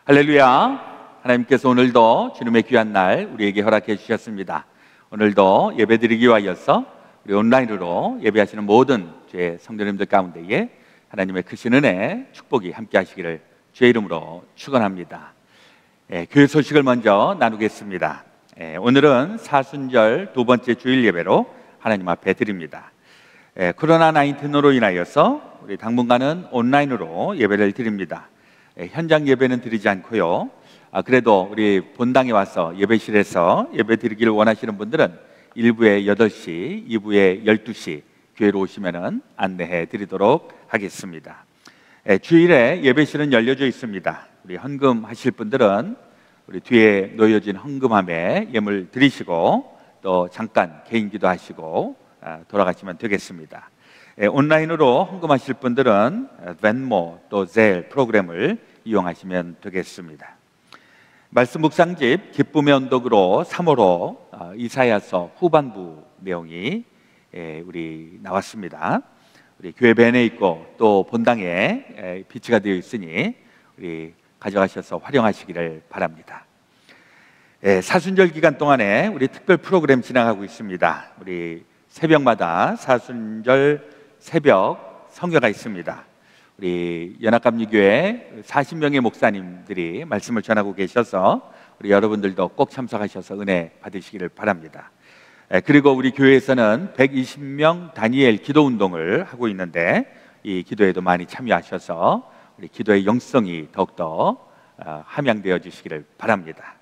할렐루야. 하나님께서 오늘도 주님의 귀한 날 우리에게 허락해 주셨습니다. 오늘도 예배드리기 위하여서 우리 온라인으로 예배하시는 모든 주의 성도님들 가운데에 하나님의 크신 은혜, 축복이 함께 하시기를 주의 이름으로 축원합니다. 교회 소식을 먼저 나누겠습니다. 오늘은 사순절 두 번째 주일 예배로 하나님 앞에 드립니다. 코로나19로 인하여서 우리 당분간은 온라인으로 예배를 드립니다. 현장 예배는 드리지 않고요. 그래도 우리 본당에 와서 예배실에서 예배 드리기를 원하시는 분들은 1부에 8시, 2부에 12시 교회로 오시면 안내해 드리도록 하겠습니다. 주일에 예배실은 열려져 있습니다. 우리 헌금하실 분들은 우리 뒤에 놓여진 헌금함에 예물 드리시고 또 잠깐 개인 기도하시고 돌아가시면 되겠습니다. 온라인으로 헌금하실 분들은 벤모 또 젤 프로그램을 이용하시면 되겠습니다. 말씀 묵상집 기쁨의 언덕으로 3호로 이사야서 후반부 내용이 우리 나왔습니다. 우리 교회 밴에 있고 또 본당에 비치가 되어 있으니 우리 가져가셔서 활용하시기를 바랍니다. 사순절 기간 동안에 우리 특별 프로그램 진행하고 있습니다. 우리 새벽마다 사순절 새벽 성회가 있습니다. 우리 연합감리교회 40명의 목사님들이 말씀을 전하고 계셔서 우리 여러분들도 꼭 참석하셔서 은혜 받으시기를 바랍니다. 그리고 우리 교회에서는 120명 다니엘 기도운동을 하고 있는데 이 기도에도 많이 참여하셔서 우리 기도의 영성이 더욱더 함양되어 주시기를 바랍니다.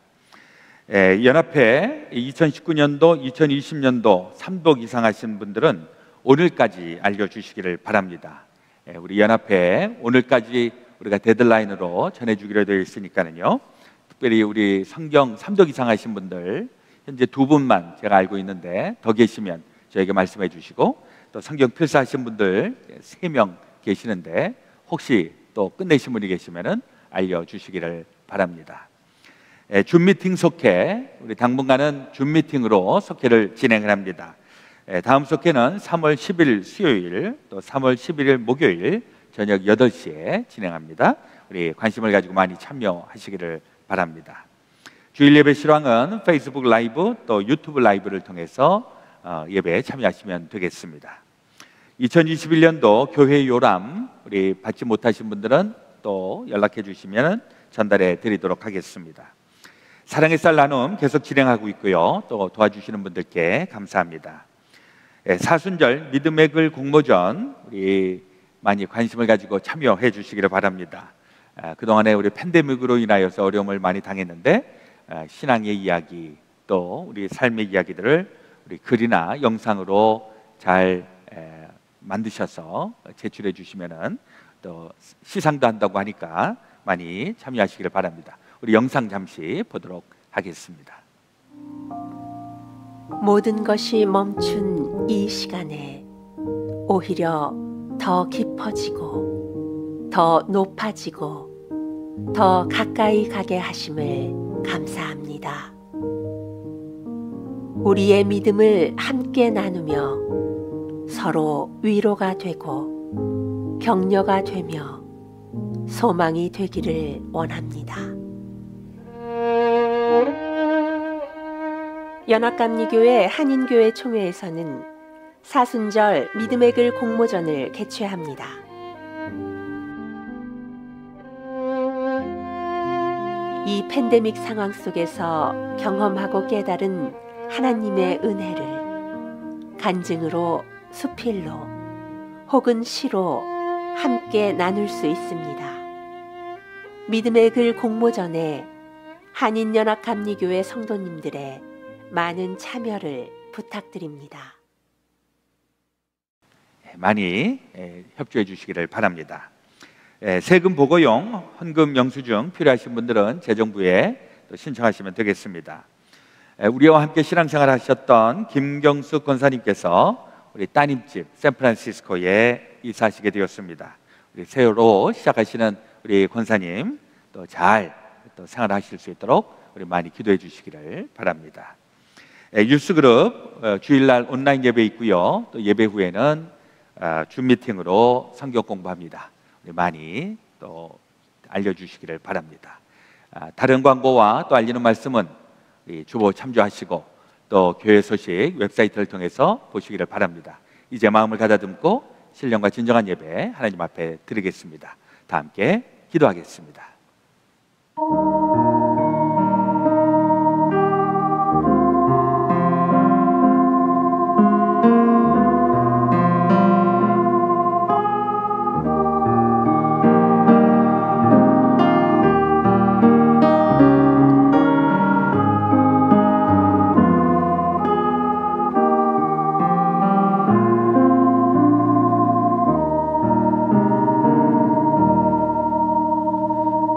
연합회 2019년도, 2020년도 3독 이상 하신 분들은 오늘까지 알려주시기를 바랍니다. 우리 연합회 오늘까지 우리가 데드라인으로 전해주기로 되어 있으니까요. 특별히 우리 성경 3독 이상 하신 분들 현재 2분만 제가 알고 있는데 더 계시면 저에게 말씀해 주시고 또 성경 필사하신 분들 3명 계시는데 혹시 또 끝내신 분이 계시면 알려주시기를 바랍니다. 줌 미팅 속회, 우리 당분간은 줌 미팅으로 속회를 진행을 합니다. 다음 속회는 3월 10일 수요일 또 3월 11일 목요일 저녁 8시에 진행합니다. 우리 관심을 가지고 많이 참여하시기를 바랍니다. 주일 예배 실황은 페이스북 라이브 또 유튜브 라이브를 통해서 예배에 참여하시면 되겠습니다. 2021년도 교회 요람 우리 받지 못하신 분들은 또 연락해 주시면 전달해 드리도록 하겠습니다. 사랑의 쌀 나눔 계속 진행하고 있고요. 또 도와주시는 분들께 감사합니다. 사순절 믿음의 글 공모전 우리 많이 관심을 가지고 참여해 주시기를 바랍니다. 그동안에 우리 팬데믹으로 인하여서 어려움을 많이 당했는데 신앙의 이야기 또 우리 삶의 이야기들을 우리 글이나 영상으로 잘 만드셔서 제출해 주시면은 또 시상도 한다고 하니까 많이 참여하시기를 바랍니다. 우리 영상 잠시 보도록 하겠습니다. 모든 것이 멈춘 이 시간에 오히려 더 깊어지고 더 높아지고 더 가까이 가게 하심을 감사합니다. 우리의 믿음을 함께 나누며 서로 위로가 되고 격려가 되며 소망이 되기를 원합니다. 연합감리교회 한인교회 총회에서는 사순절 믿음의 글 공모전을 개최합니다. 이 팬데믹 상황 속에서 경험하고 깨달은 하나님의 은혜를 간증으로 수필로 혹은 시로 함께 나눌 수 있습니다. 믿음의 글 공모전에 한인연합감리교회 성도님들의 많은 참여를 부탁드립니다. 많이 협조해 주시기를 바랍니다. 세금 보고용 헌금 영수증 필요하신 분들은 재정부에 또 신청하시면 되겠습니다. 우리와 함께 신앙생활 하셨던 김경숙 권사님께서 우리 따님집 샌프란시스코에 이사하시게 되었습니다. 우리 새로 시작하시는 우리 권사님 또 잘 또 생활하실 수 있도록 우리 많이 기도해 주시기를 바랍니다. 유스그룹 주일날 온라인 예배 있고요. 또 예배 후에는 줌 미팅으로 성경 공부합니다. 우리 많이 또 알려주시기를 바랍니다. 다른 광고와 또 알리는 말씀은 이 주보 참조하시고 또 교회 소식 웹사이트를 통해서 보시기를 바랍니다. 이제 마음을 가다듬고 신령과 진정한 예배 하나님 앞에 드리겠습니다. 다 함께 기도하겠습니다.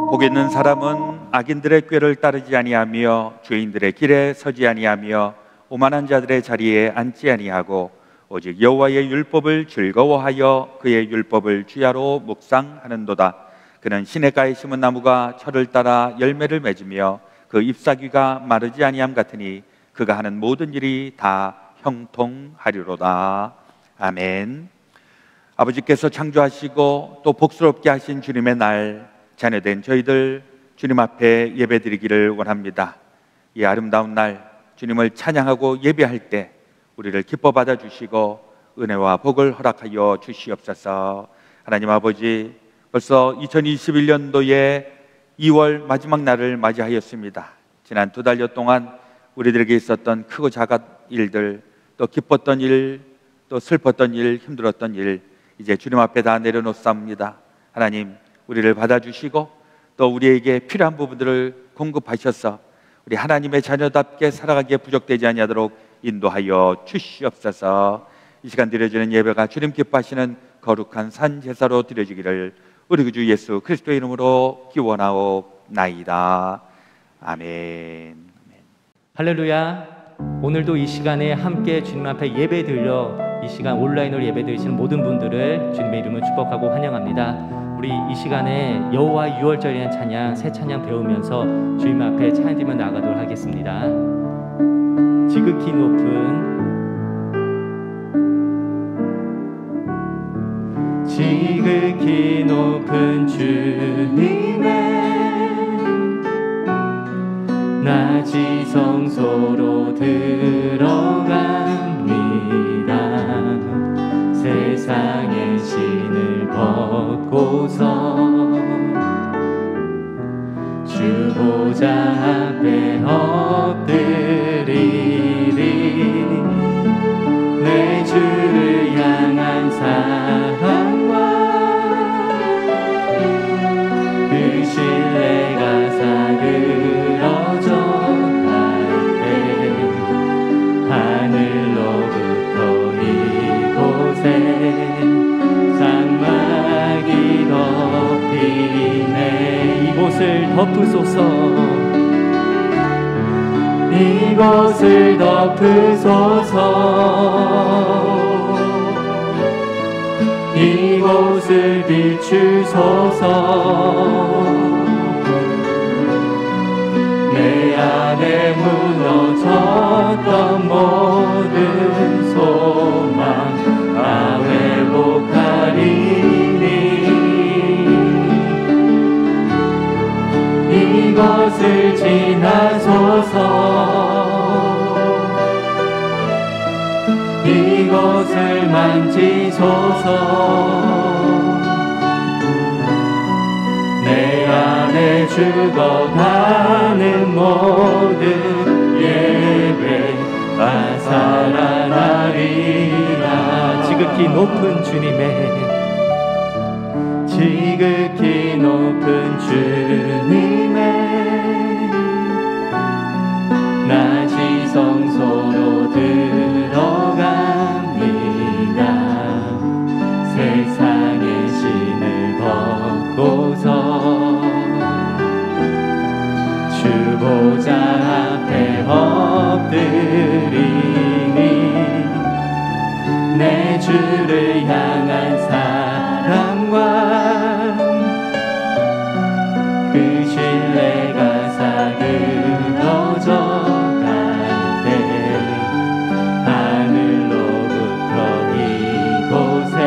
복 있는 사람은 악인들의 꾀를 따르지 아니하며 죄인들의 길에 서지 아니하며 오만한 자들의 자리에 앉지 아니하고 오직 여호와의 율법을 즐거워하여 그의 율법을 주야로 묵상하는도다. 그는 시냇가에 심은 나무가 철을 따라 열매를 맺으며 그 잎사귀가 마르지 아니함 같으니 그가 하는 모든 일이 다 형통하리로다. 아멘. 아버지께서 창조하시고 또 복스럽게 하신 주님의 날, 자녀된 저희들 주님 앞에 예배드리기를 원합니다. 이 아름다운 날 주님을 찬양하고 예배할 때 우리를 기뻐 받아주시고 은혜와 복을 허락하여 주시옵소서. 하나님 아버지, 벌써 2021년도의 2월 마지막 날을 맞이하였습니다. 지난 2달여 동안 우리들에게 있었던 크고 작은 일들, 또 기뻤던 일, 또 슬펐던 일, 힘들었던 일, 이제 주님 앞에 다 내려놓습니다. 하나님, 우리를 받아주시고 또 우리에게 필요한 부분들을 공급하셔서 우리 하나님의 자녀답게 살아가기에 부족되지 아니하도록 인도하여 주시옵소서. 이 시간 드려지는 예배가 주님 기뻐하시는 거룩한 산 제사로 드려지기를 우리 구주 예수 그리스도의 이름으로 기원하옵나이다. 아멘. 할렐루야. 오늘도 이 시간에 함께 주님 앞에 예배 드려 이 시간 온라인으로 예배 드리시는 모든 분들을 주님의 이름으로 축복하고 환영합니다. 우리 이 시간에 여호와 유월절이라는 찬양, 새 찬양 배우면서 주님 앞에 찬양 드리며 나가도록 하겠습니다. 지극히 높은 주님의 낮이 성소로 들어갑니다. 세상의 신을 벗고서 주 보좌 앞에 엎드리리. 내 주를 향한 사랑과 그 신뢰가 사그러져 갈 때 하늘로부터 이곳에 장막이 덮이네. 이곳을 덮으소서. 이곳을 덮으소서. 이곳을 비추소서. 내 안에 무너졌던 모든 소망 다 회복하리니. 이것을 지나소서. 이것을 만지소서. 내 안에 죽어가는 모든 예배가 살아나리라. 지극히 높은 주님의 지극히 높은 주님의 낮이 성소로 들어갑니다. 세상의 신을 벗고서 주 보좌 앞에 엎드리니. 내 주를 향한 사랑과 그 신뢰가 사그러져 갈 때 하늘로부터 이곳에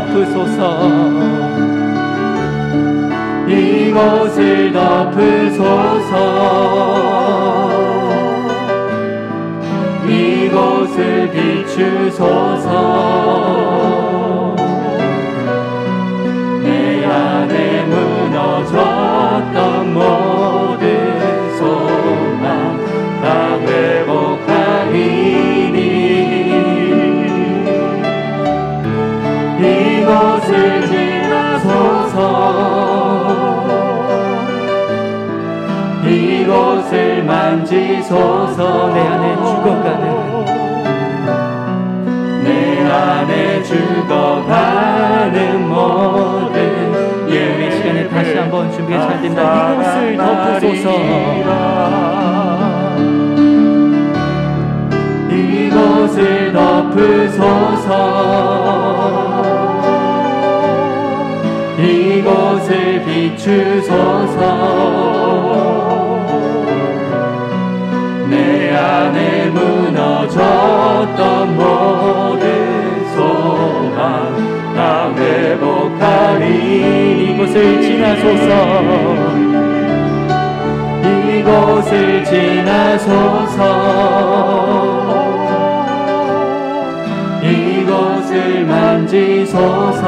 덮으소서. 이곳을 덮으소서. 이곳을 비추소서. 내 안에 무너졌던 모든 소망 다 회복하리니. 이곳을 지나소서. 이곳을 만지소서. 내 안에 죽어가는 모든 예배 시간에 다시 한번 준비가 잘 된다. 이곳을 덮으소서. 이곳을 덮으소서. 이곳을 비추소서. 내 안에 무너졌던 모든 소망 다 회복하리. 이곳을 지나소서. 이곳을 지나소서. 이곳을 만지소서.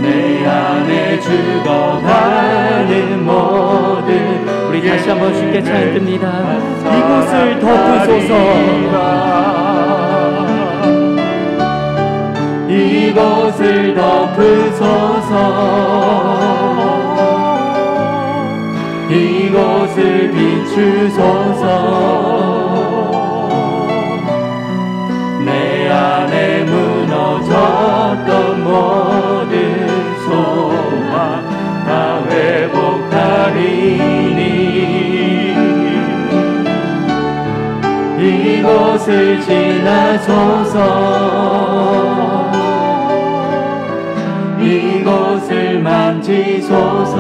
내 안에 죽어가는 모든 우리 다시 한번 주께 찬양드립니다. 이곳을 덮으소서. 이곳을 덮으소서. 이곳을 비추소서. 내 안에 무너졌던 모든 소망 다 회복하리니. 이곳을 지나소서. 이곳을 만지소서.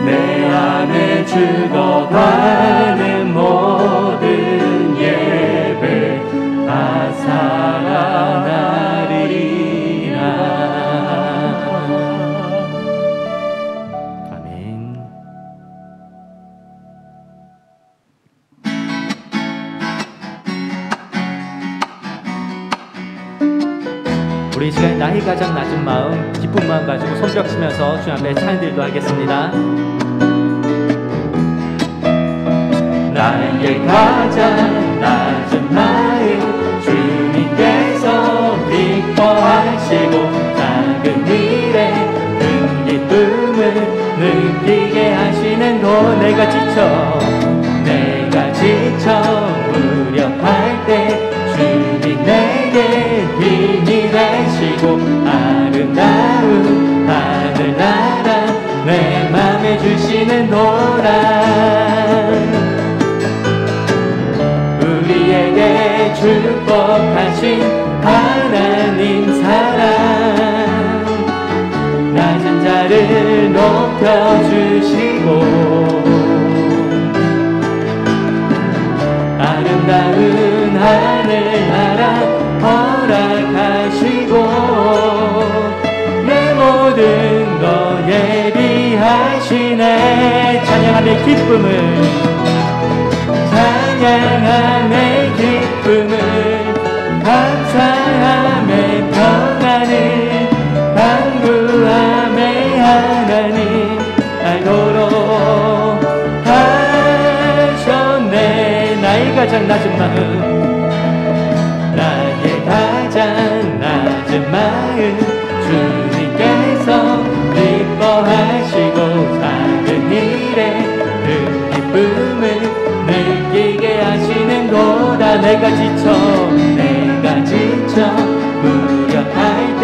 내 안에 죽어가는 모든 예배 다 살아나리라. 아멘. 우리 이 시간에 나이 가장 낮은 마음, 기쁜 마음 가지고 손뼉 치면서 주 앞에 찬양드리도록 하겠습니다. 나에게 가장 낮은 마음, 주님께서 기뻐하시고 작은 일에 큰 기쁨을 느끼게 하시는 곳. 내가 지쳐 무력할 때 주님 내게 힘이 되시고 아름다운 하늘나라 내 맘에 주시는도다. 우리에게 축복하신 하나님 사랑, 낮은 자를 높여주시고 아름다운 하늘나라 허락하시고 내 모든 것 예비하시네. 찬양함의 기쁨을 감사함의 평안을 간구함의 하나님 알도록 하셨네. 나의 가장 낮은 마음, 나의 가장 낮은 마음, 주님께서 기뻐하시고 작은 일에 큰 기쁨을 느끼게 하시는도다. 내가 지쳐 무력할 때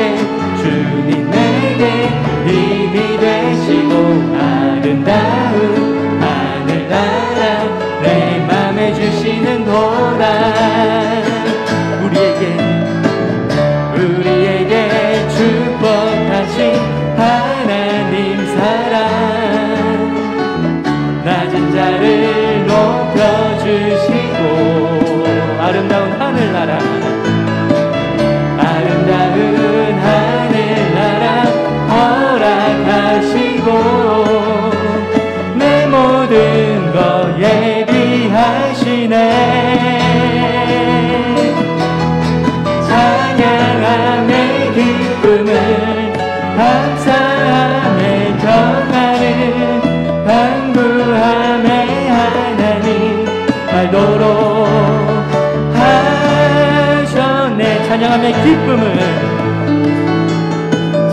주님 내게 힘이 되시고 아름다운 하늘나라 내 맘에 주시는도다. 우리에게 축복하신 하나님 사랑, 낮은 자를 높여주시고 찬양함의 기쁨을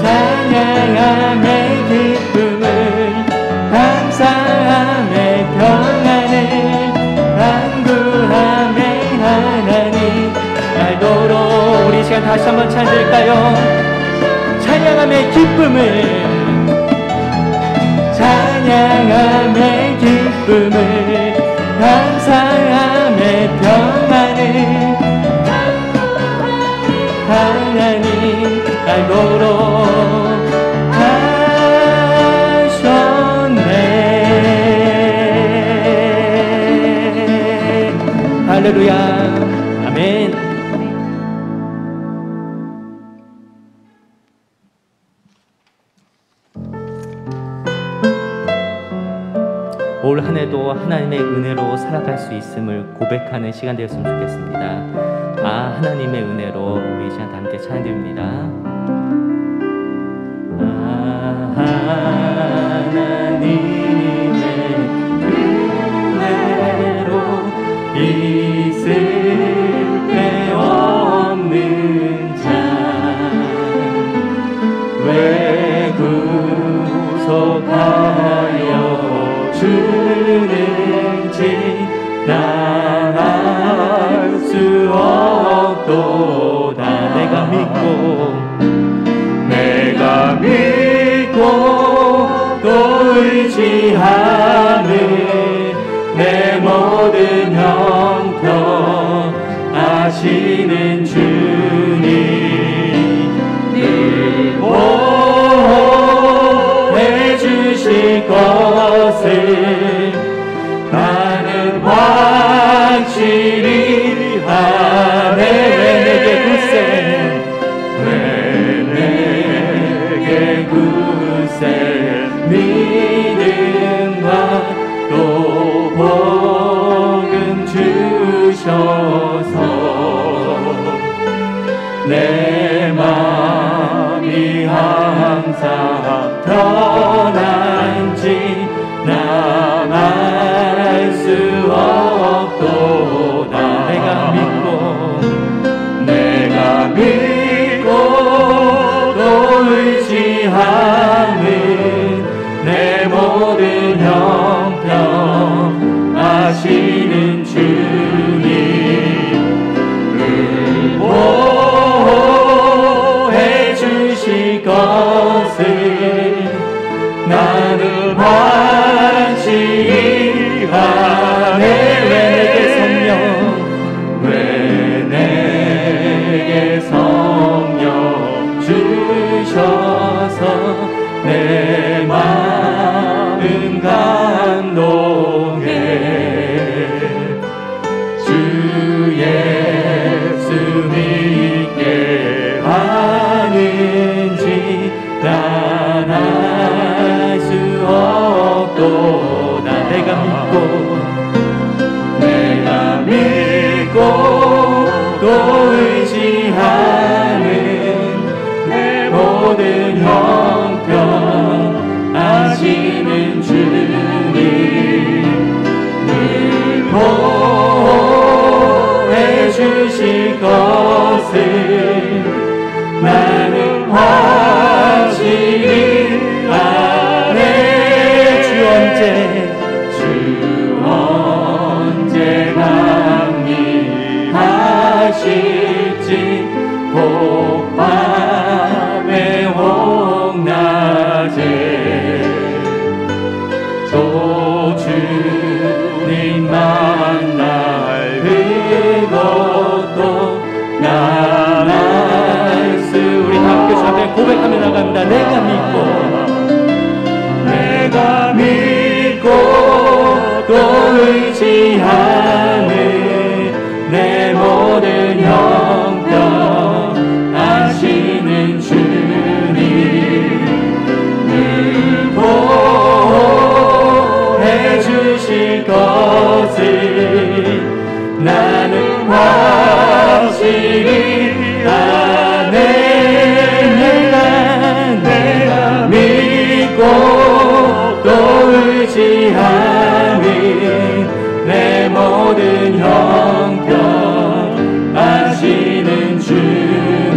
찬양함의 기쁨을 감사함의 평안을 간구함의 하나님 알도록 우리 시간 다시 한번 찬양할까요? 찬양함의 기쁨을 찬양함의 기쁨을 감사함의 평안을 하나님 알도록 하셨네. 할렐루야. 아멘. 올 한 해도 하나님의 은혜로 살아갈 수 있음을 고백하는 시간 되었으면 좋겠습니다. 아, 하나님의 은혜로 우리 이 시간 다 함께 찬양드립니다. 아, 하나님의 은혜로 있을 데 없는 자 왜 구속하여 주는지 난 알 수 없도다. 내가 믿고 또 의지하는 내 모든 형편 아시는 주님 늘 보호해 주실 것을 나는 확실히 하네. 왜 내게 굳세 믿음과 또 복음 주셔서 내 마음이 항상 편한지 난 알 수 없도다. 내가 믿고 또 의지하는 내 모든 형편 아시는 주님 늘 보호해 주실 것을 나는 확실히 하네. 왜 내게 성령 주셔서 내 마음 감동해. 주 예수 믿게 하는지 난 알 수 없도다. 내가 믿고 또 의지하는 내 모든 형편 아시는 주님 늘 보호해 주실 것을 나는 확실히 아네. 주 언제 합리하실지 혹밤에 혹낮에 또 주님 만날 그것도 난 알 수. 우리 함께 주 앞에 고백하며 나간다. 내가 믿고 또 의지하는 내 모든 형편 아시는 주님 늘 보호해 주실 것을 나는 확실히 아네. 내가 믿고 또 의지하는 내 모든 형편 아시는 주님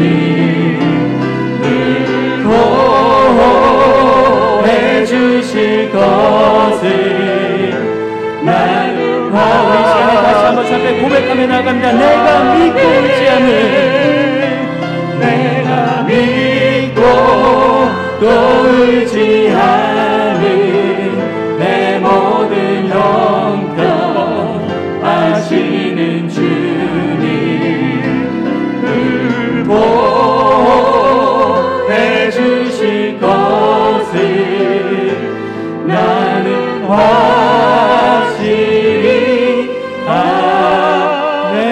고백하며 나갑니다. 내가 믿고 울지 않는, 내가 믿고 또 울지 않는 내 모든 형편 아시는 주님을 보호해 주실 것을 나는 확실히 아네.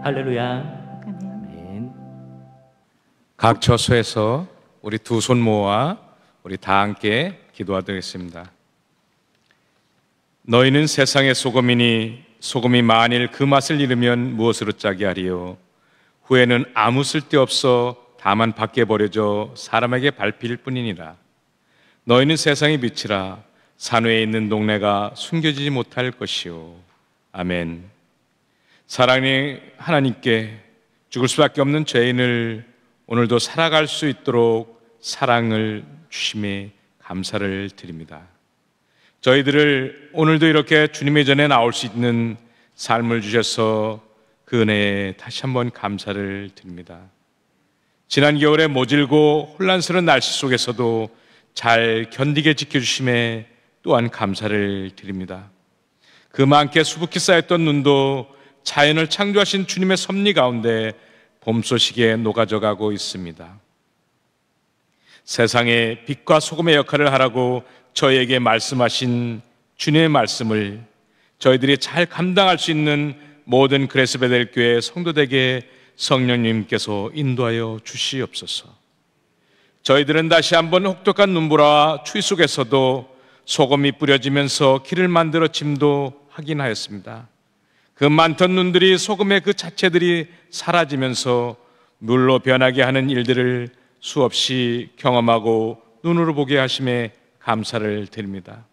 할렐루야. 아멘. 각 처소에서 우리 두 손 모아 우리 다 함께 기도하겠습니다. 너희는 세상의 소금이니 소금이 만일 그 맛을 잃으면 무엇으로 짜게 하리요? 후에는 아무 쓸데없어 다만 밖에 버려져 사람에게 밟힐 뿐이니라. 너희는 세상의 빛이라. 산 외에 있는 동네가 숨겨지지 못할 것이요. 아멘. 사랑의 하나님께 죽을 수밖에 없는 죄인을 오늘도 살아갈 수 있도록 사랑을 주심에 감사를 드립니다. 저희들을 오늘도 이렇게 주님의 전에 나올 수 있는 삶을 주셔서 그 은혜에 다시 한번 감사를 드립니다. 지난 겨울에 모질고 혼란스러운 날씨 속에서도 잘 견디게 지켜주심에 또한 감사를 드립니다. 그 많게 수북히 쌓였던 눈도 자연을 창조하신 주님의 섭리 가운데 봄 소식에 녹아져가고 있습니다. 세상에 빛과 소금의 역할을 하라고 저희에게 말씀하신 주님의 말씀을 저희들이 잘 감당할 수 있는 모든 그레스 베델교회 성도들에게 성령님께서 인도하여 주시옵소서. 저희들은 다시 한번 혹독한 눈보라와 추위 속에서도 소금이 뿌려지면서 길을 만들어 짐도 하긴 하였습니다. 그 많던 눈들이 소금의 그 자체들이 사라지면서 물로 변하게 하는 일들을 수없이 경험하고 눈으로 보게 하심에 감사를 드립니다.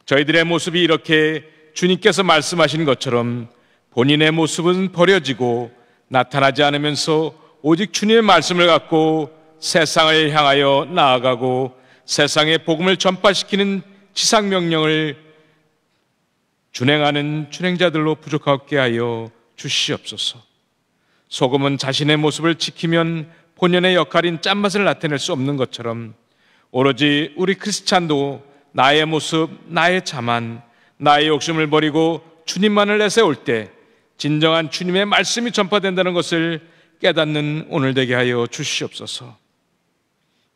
저희들의 모습이 이렇게 주님께서 말씀하신 것처럼 본인의 모습은 버려지고 나타나지 않으면서 오직 주님의 말씀을 갖고 세상을 향하여 나아가고 세상의 복음을 전파시키는 지상명령을 준행하는 준행자들로 부족하게 하여 주시옵소서. 소금은 자신의 모습을 지키면 본연의 역할인 짠맛을 나타낼 수 없는 것처럼 오로지 우리 크리스찬도 나의 모습, 나의 자만, 나의 욕심을 버리고 주님만을 내세울 때 진정한 주님의 말씀이 전파된다는 것을 깨닫는 오늘 되게 하여 주시옵소서.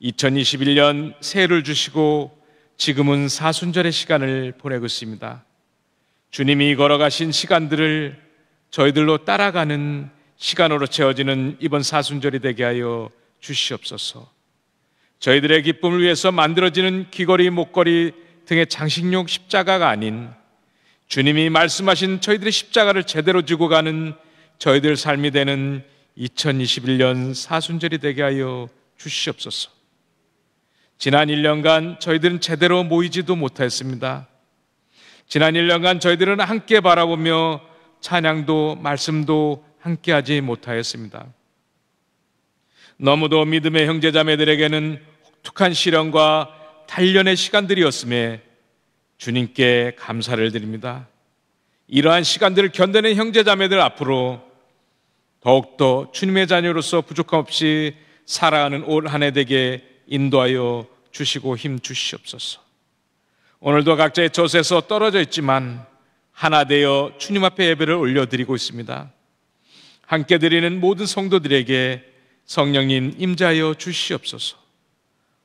2021년 새해를 주시고 지금은 사순절의 시간을 보내고 있습니다. 주님이 걸어가신 시간들을 저희들로 따라가는 시간으로 채워지는 이번 사순절이 되게 하여 주시옵소서. 저희들의 기쁨을 위해서 만들어지는 귀걸이, 목걸이 등의 장식용 십자가가 아닌 주님이 말씀하신 저희들의 십자가를 제대로 지고 가는 저희들 삶이 되는 2021년 사순절이 되게 하여 주시옵소서. 지난 1년간 저희들은 제대로 모이지도 못했습니다. 지난 1년간 저희들은 함께 바라보며 찬양도 말씀도 함께하지 못하였습니다. 너무도 믿음의 형제자매들에게는 혹독한 시련과 단련의 시간들이었음에 주님께 감사를 드립니다. 이러한 시간들을 견디는 형제자매들 앞으로 더욱더 주님의 자녀로서 부족함 없이 살아가는 올 한 해 되게 인도하여 주시고 힘 주시옵소서. 오늘도 각자의 젖에서 떨어져 있지만 하나 되어 주님 앞에 예배를 올려드리고 있습니다. 함께 드리는 모든 성도들에게 성령님 임재하여 주시옵소서.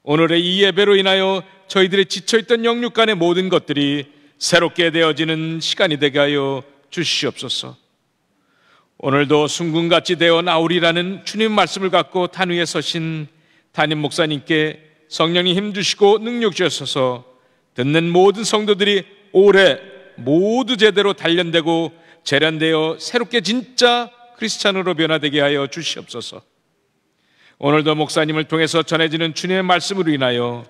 오늘의 이 예배로 인하여 저희들의 지쳐있던 영육간의 모든 것들이 새롭게 되어지는 시간이 되게 하여 주시옵소서. 오늘도 순금같이 되어 나오리라는 주님 말씀을 갖고 단 위에 서신 담임 목사님께 성령님 힘주시고 능력 주셔서 듣는 모든 성도들이 올해 모두 제대로 단련되고 재련되어 새롭게 진짜 크리스찬으로 변화되게 하여 주시옵소서. 오늘도 목사님을 통해서 전해지는 주님의 말씀으로 인하여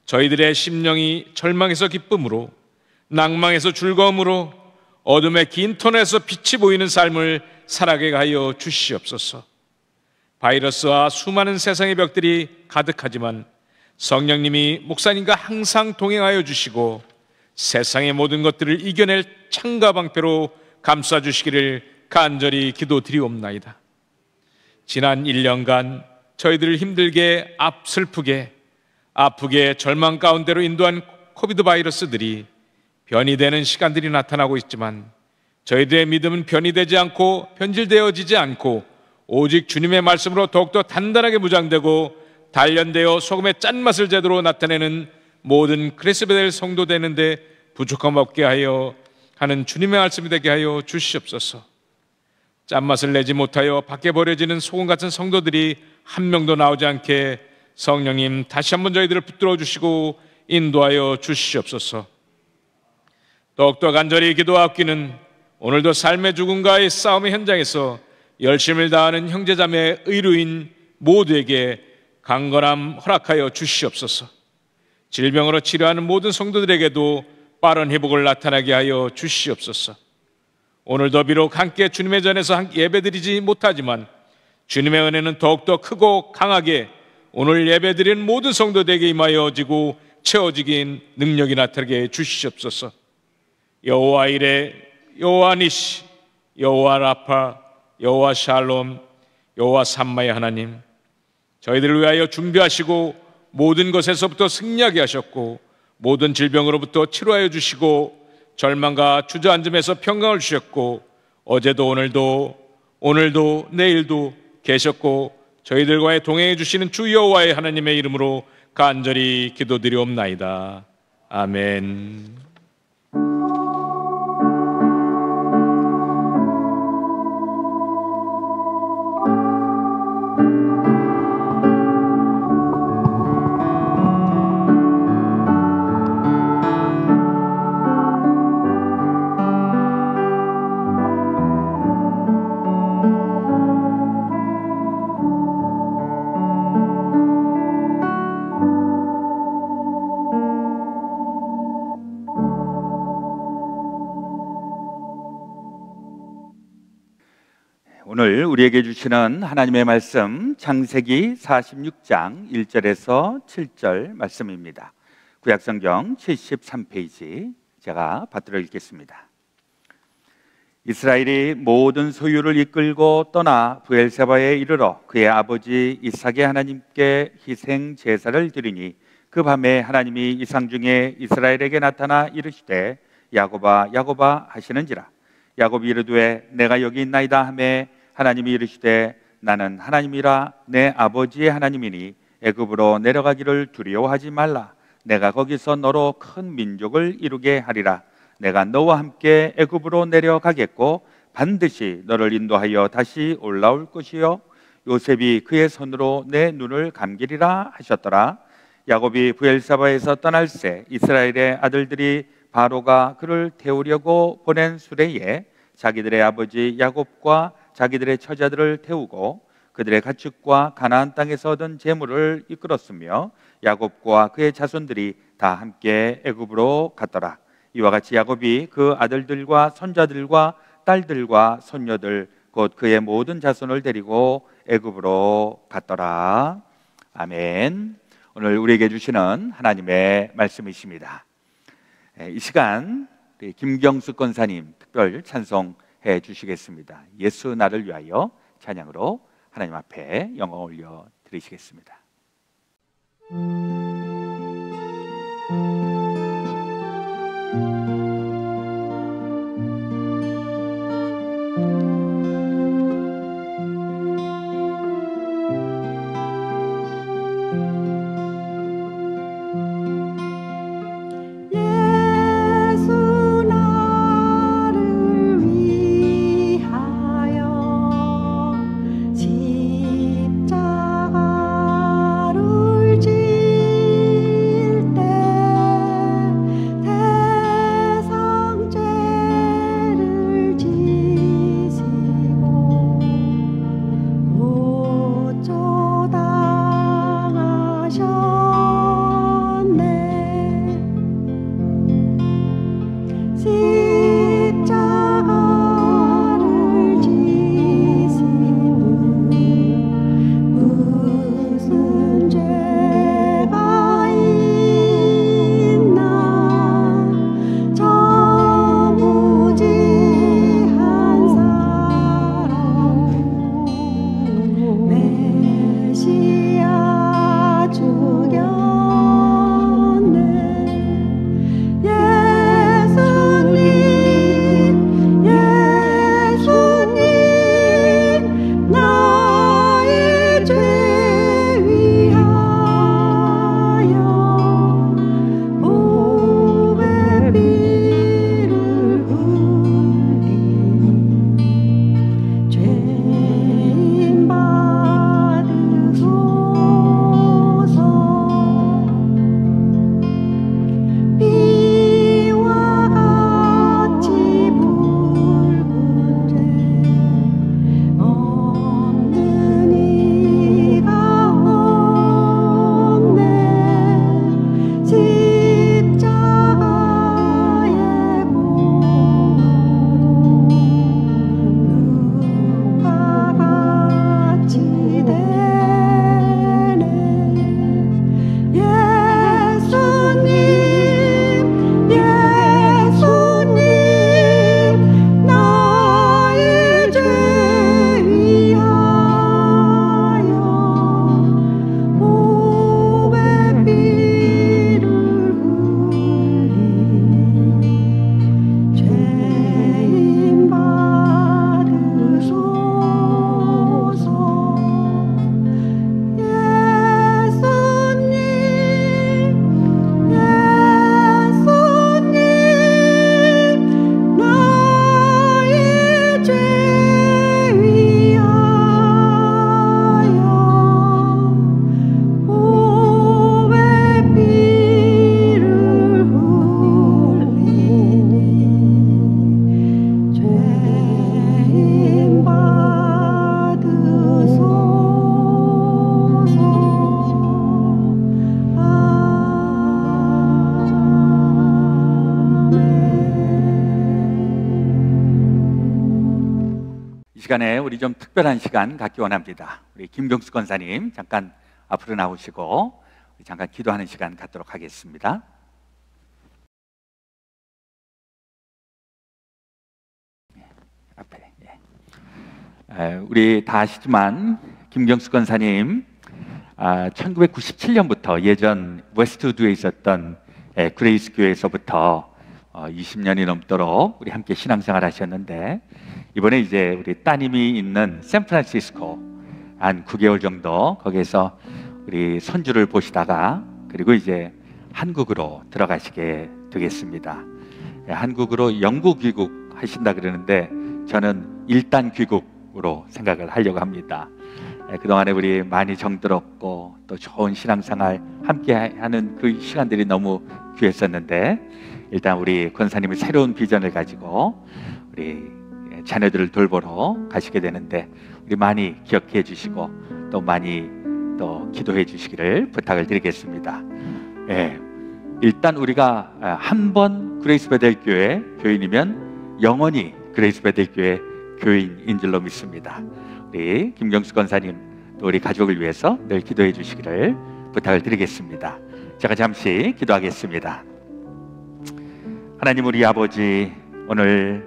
저희들의 심령이 절망에서 기쁨으로, 낭망에서 즐거움으로, 어둠의 긴 터널에서 빛이 보이는 삶을 살아가게 하여 주시옵소서. 바이러스와 수많은 세상의 벽들이 가득하지만 성령님이 목사님과 항상 동행하여 주시고 세상의 모든 것들을 이겨낼 창과 방패로 감싸 주시기를 간절히 기도드리옵나이다. 지난 1년간 저희들을 힘들게 슬프게 아프게 절망 가운데로 인도한 코비드 바이러스들이 변이 되는 시간들이 나타나고 있지만 저희들의 믿음은 변이 되지 않고 변질되어지지 않고 오직 주님의 말씀으로 더욱더 단단하게 무장되고 단련되어 소금의 짠맛을 제대로 나타내는 모든 크리스베델 성도 되는데 부족함 없게 하여 하는 주님의 말씀이 되게 하여 주시옵소서. 짠맛을 내지 못하여 밖에 버려지는 소금 같은 성도들이 한 명도 나오지 않게 성령님 다시 한번 저희들을 붙들어 주시고 인도하여 주시옵소서. 더욱더 간절히 기도하옵기는 오늘도 삶의 죽음과의 싸움의 현장에서 열심을 다하는 형제자매 의료인 모두에게 강건함 허락하여 주시옵소서. 질병으로 치료하는 모든 성도들에게도 빠른 회복을 나타나게 하여 주시옵소서. 오늘도 비록 함께 주님의 전에서 예배드리지 못하지만 주님의 은혜는 더욱더 크고 강하게 오늘 예배드리는 모든 성도들에게 임하여지고 채워지긴 능력이 나타나게 해 주시옵소서. 여호와 이레, 여호와 니시, 여호와 라파, 여호와 샬롬, 여호와 삼마의 하나님, 저희들을 위하여 준비하시고 모든 것에서부터 승리하게 하셨고 모든 질병으로부터 치료하여 주시고 절망과 주저앉음에서 평강을 주셨고 어제도 오늘도 내일도 계셨고 저희들과의 동행해 주시는 주 여호와의 하나님의 이름으로 간절히 기도드리옵나이다. 아멘. 오늘 우리에게 주시는 하나님의 말씀 창세기 46장 1절에서 7절 말씀입니다. 구약성경 73페이지 제가 받들어 읽겠습니다. 이스라엘이 모든 소유를 이끌고 떠나 브엘세바에 이르러 그의 아버지 이삭의 하나님께 희생 제사를 드리니 그 밤에 하나님이 이상 중에 이스라엘에게 나타나 이르시되 야곱아 야곱아 하시는지라. 야곱이 이르되 내가 여기 있나이다 하매 하나님이 이르시되 나는 하나님이라 내 아버지의 하나님이니 애굽으로 내려가기를 두려워하지 말라. 내가 거기서 너로 큰 민족을 이루게 하리라. 내가 너와 함께 애굽으로 내려가겠고 반드시 너를 인도하여 다시 올라올 것이요 요셉이 그의 손으로 내 눈을 감기리라 하셨더라. 야곱이 브엘사바에서 떠날새 이스라엘의 아들들이 바로가 그를 태우려고 보낸 수레에 자기들의 아버지 야곱과 자기들의 처자들을 태우고 그들의 가축과 가나안 땅에서 얻은 재물을 이끌었으며 야곱과 그의 자손들이 다 함께 애굽으로 갔더라. 이와 같이 야곱이 그 아들들과 손자들과 딸들과 손녀들 곧 그의 모든 자손을 데리고 애굽으로 갔더라. 아멘. 오늘 우리에게 주시는 하나님의 말씀이십니다. 이 시간 김경수 권사님 특별 찬송해 주시겠습니다. 예수 나를 위하여 찬양으로 하나님 앞에 영광 올려 드리시겠습니다. 십자가를 지 시간에 우리 좀 특별한 시간 갖기 원합니다. 우리 김경수 권사님 잠깐 앞으로 나오시고 우리 잠깐 기도하는 시간 갖도록 하겠습니다. 앞에. 우리 다 아시지만 김경수 권사님 1997년부터 예전 웨스트우드에 있었던 그레이스 교회에서부터 20년이 넘도록 우리 함께 신앙생활 하셨는데, 이번에 이제 우리 따님이 있는 샌프란시스코 한 9개월 정도 거기에서 우리 손주를 보시다가 그리고 이제 한국으로 들어가시게 되겠습니다. 한국으로 영구 귀국하신다 그러는데 저는 일단 귀국으로 생각을 하려고 합니다. 그동안에 우리 많이 정들었고 또 좋은 신앙생활 함께 하는 그 시간들이 너무 귀했었는데, 일단 우리 권사님의 새로운 비전을 가지고 우리 자녀들을 돌보러 가시게 되는데 우리 많이 기억해 주시고 또 많이 또 기도해 주시기를 부탁을 드리겠습니다. 일단 우리가 한 번 그레이스 베델 교회 교인이면 영원히 그레이스 베델 교회 교인인 줄로 믿습니다. 우리 김경수 권사님 또 우리 가족을 위해서 늘 기도해 주시기를 부탁을 드리겠습니다. 제가 잠시 기도하겠습니다. 하나님 우리 아버지, 오늘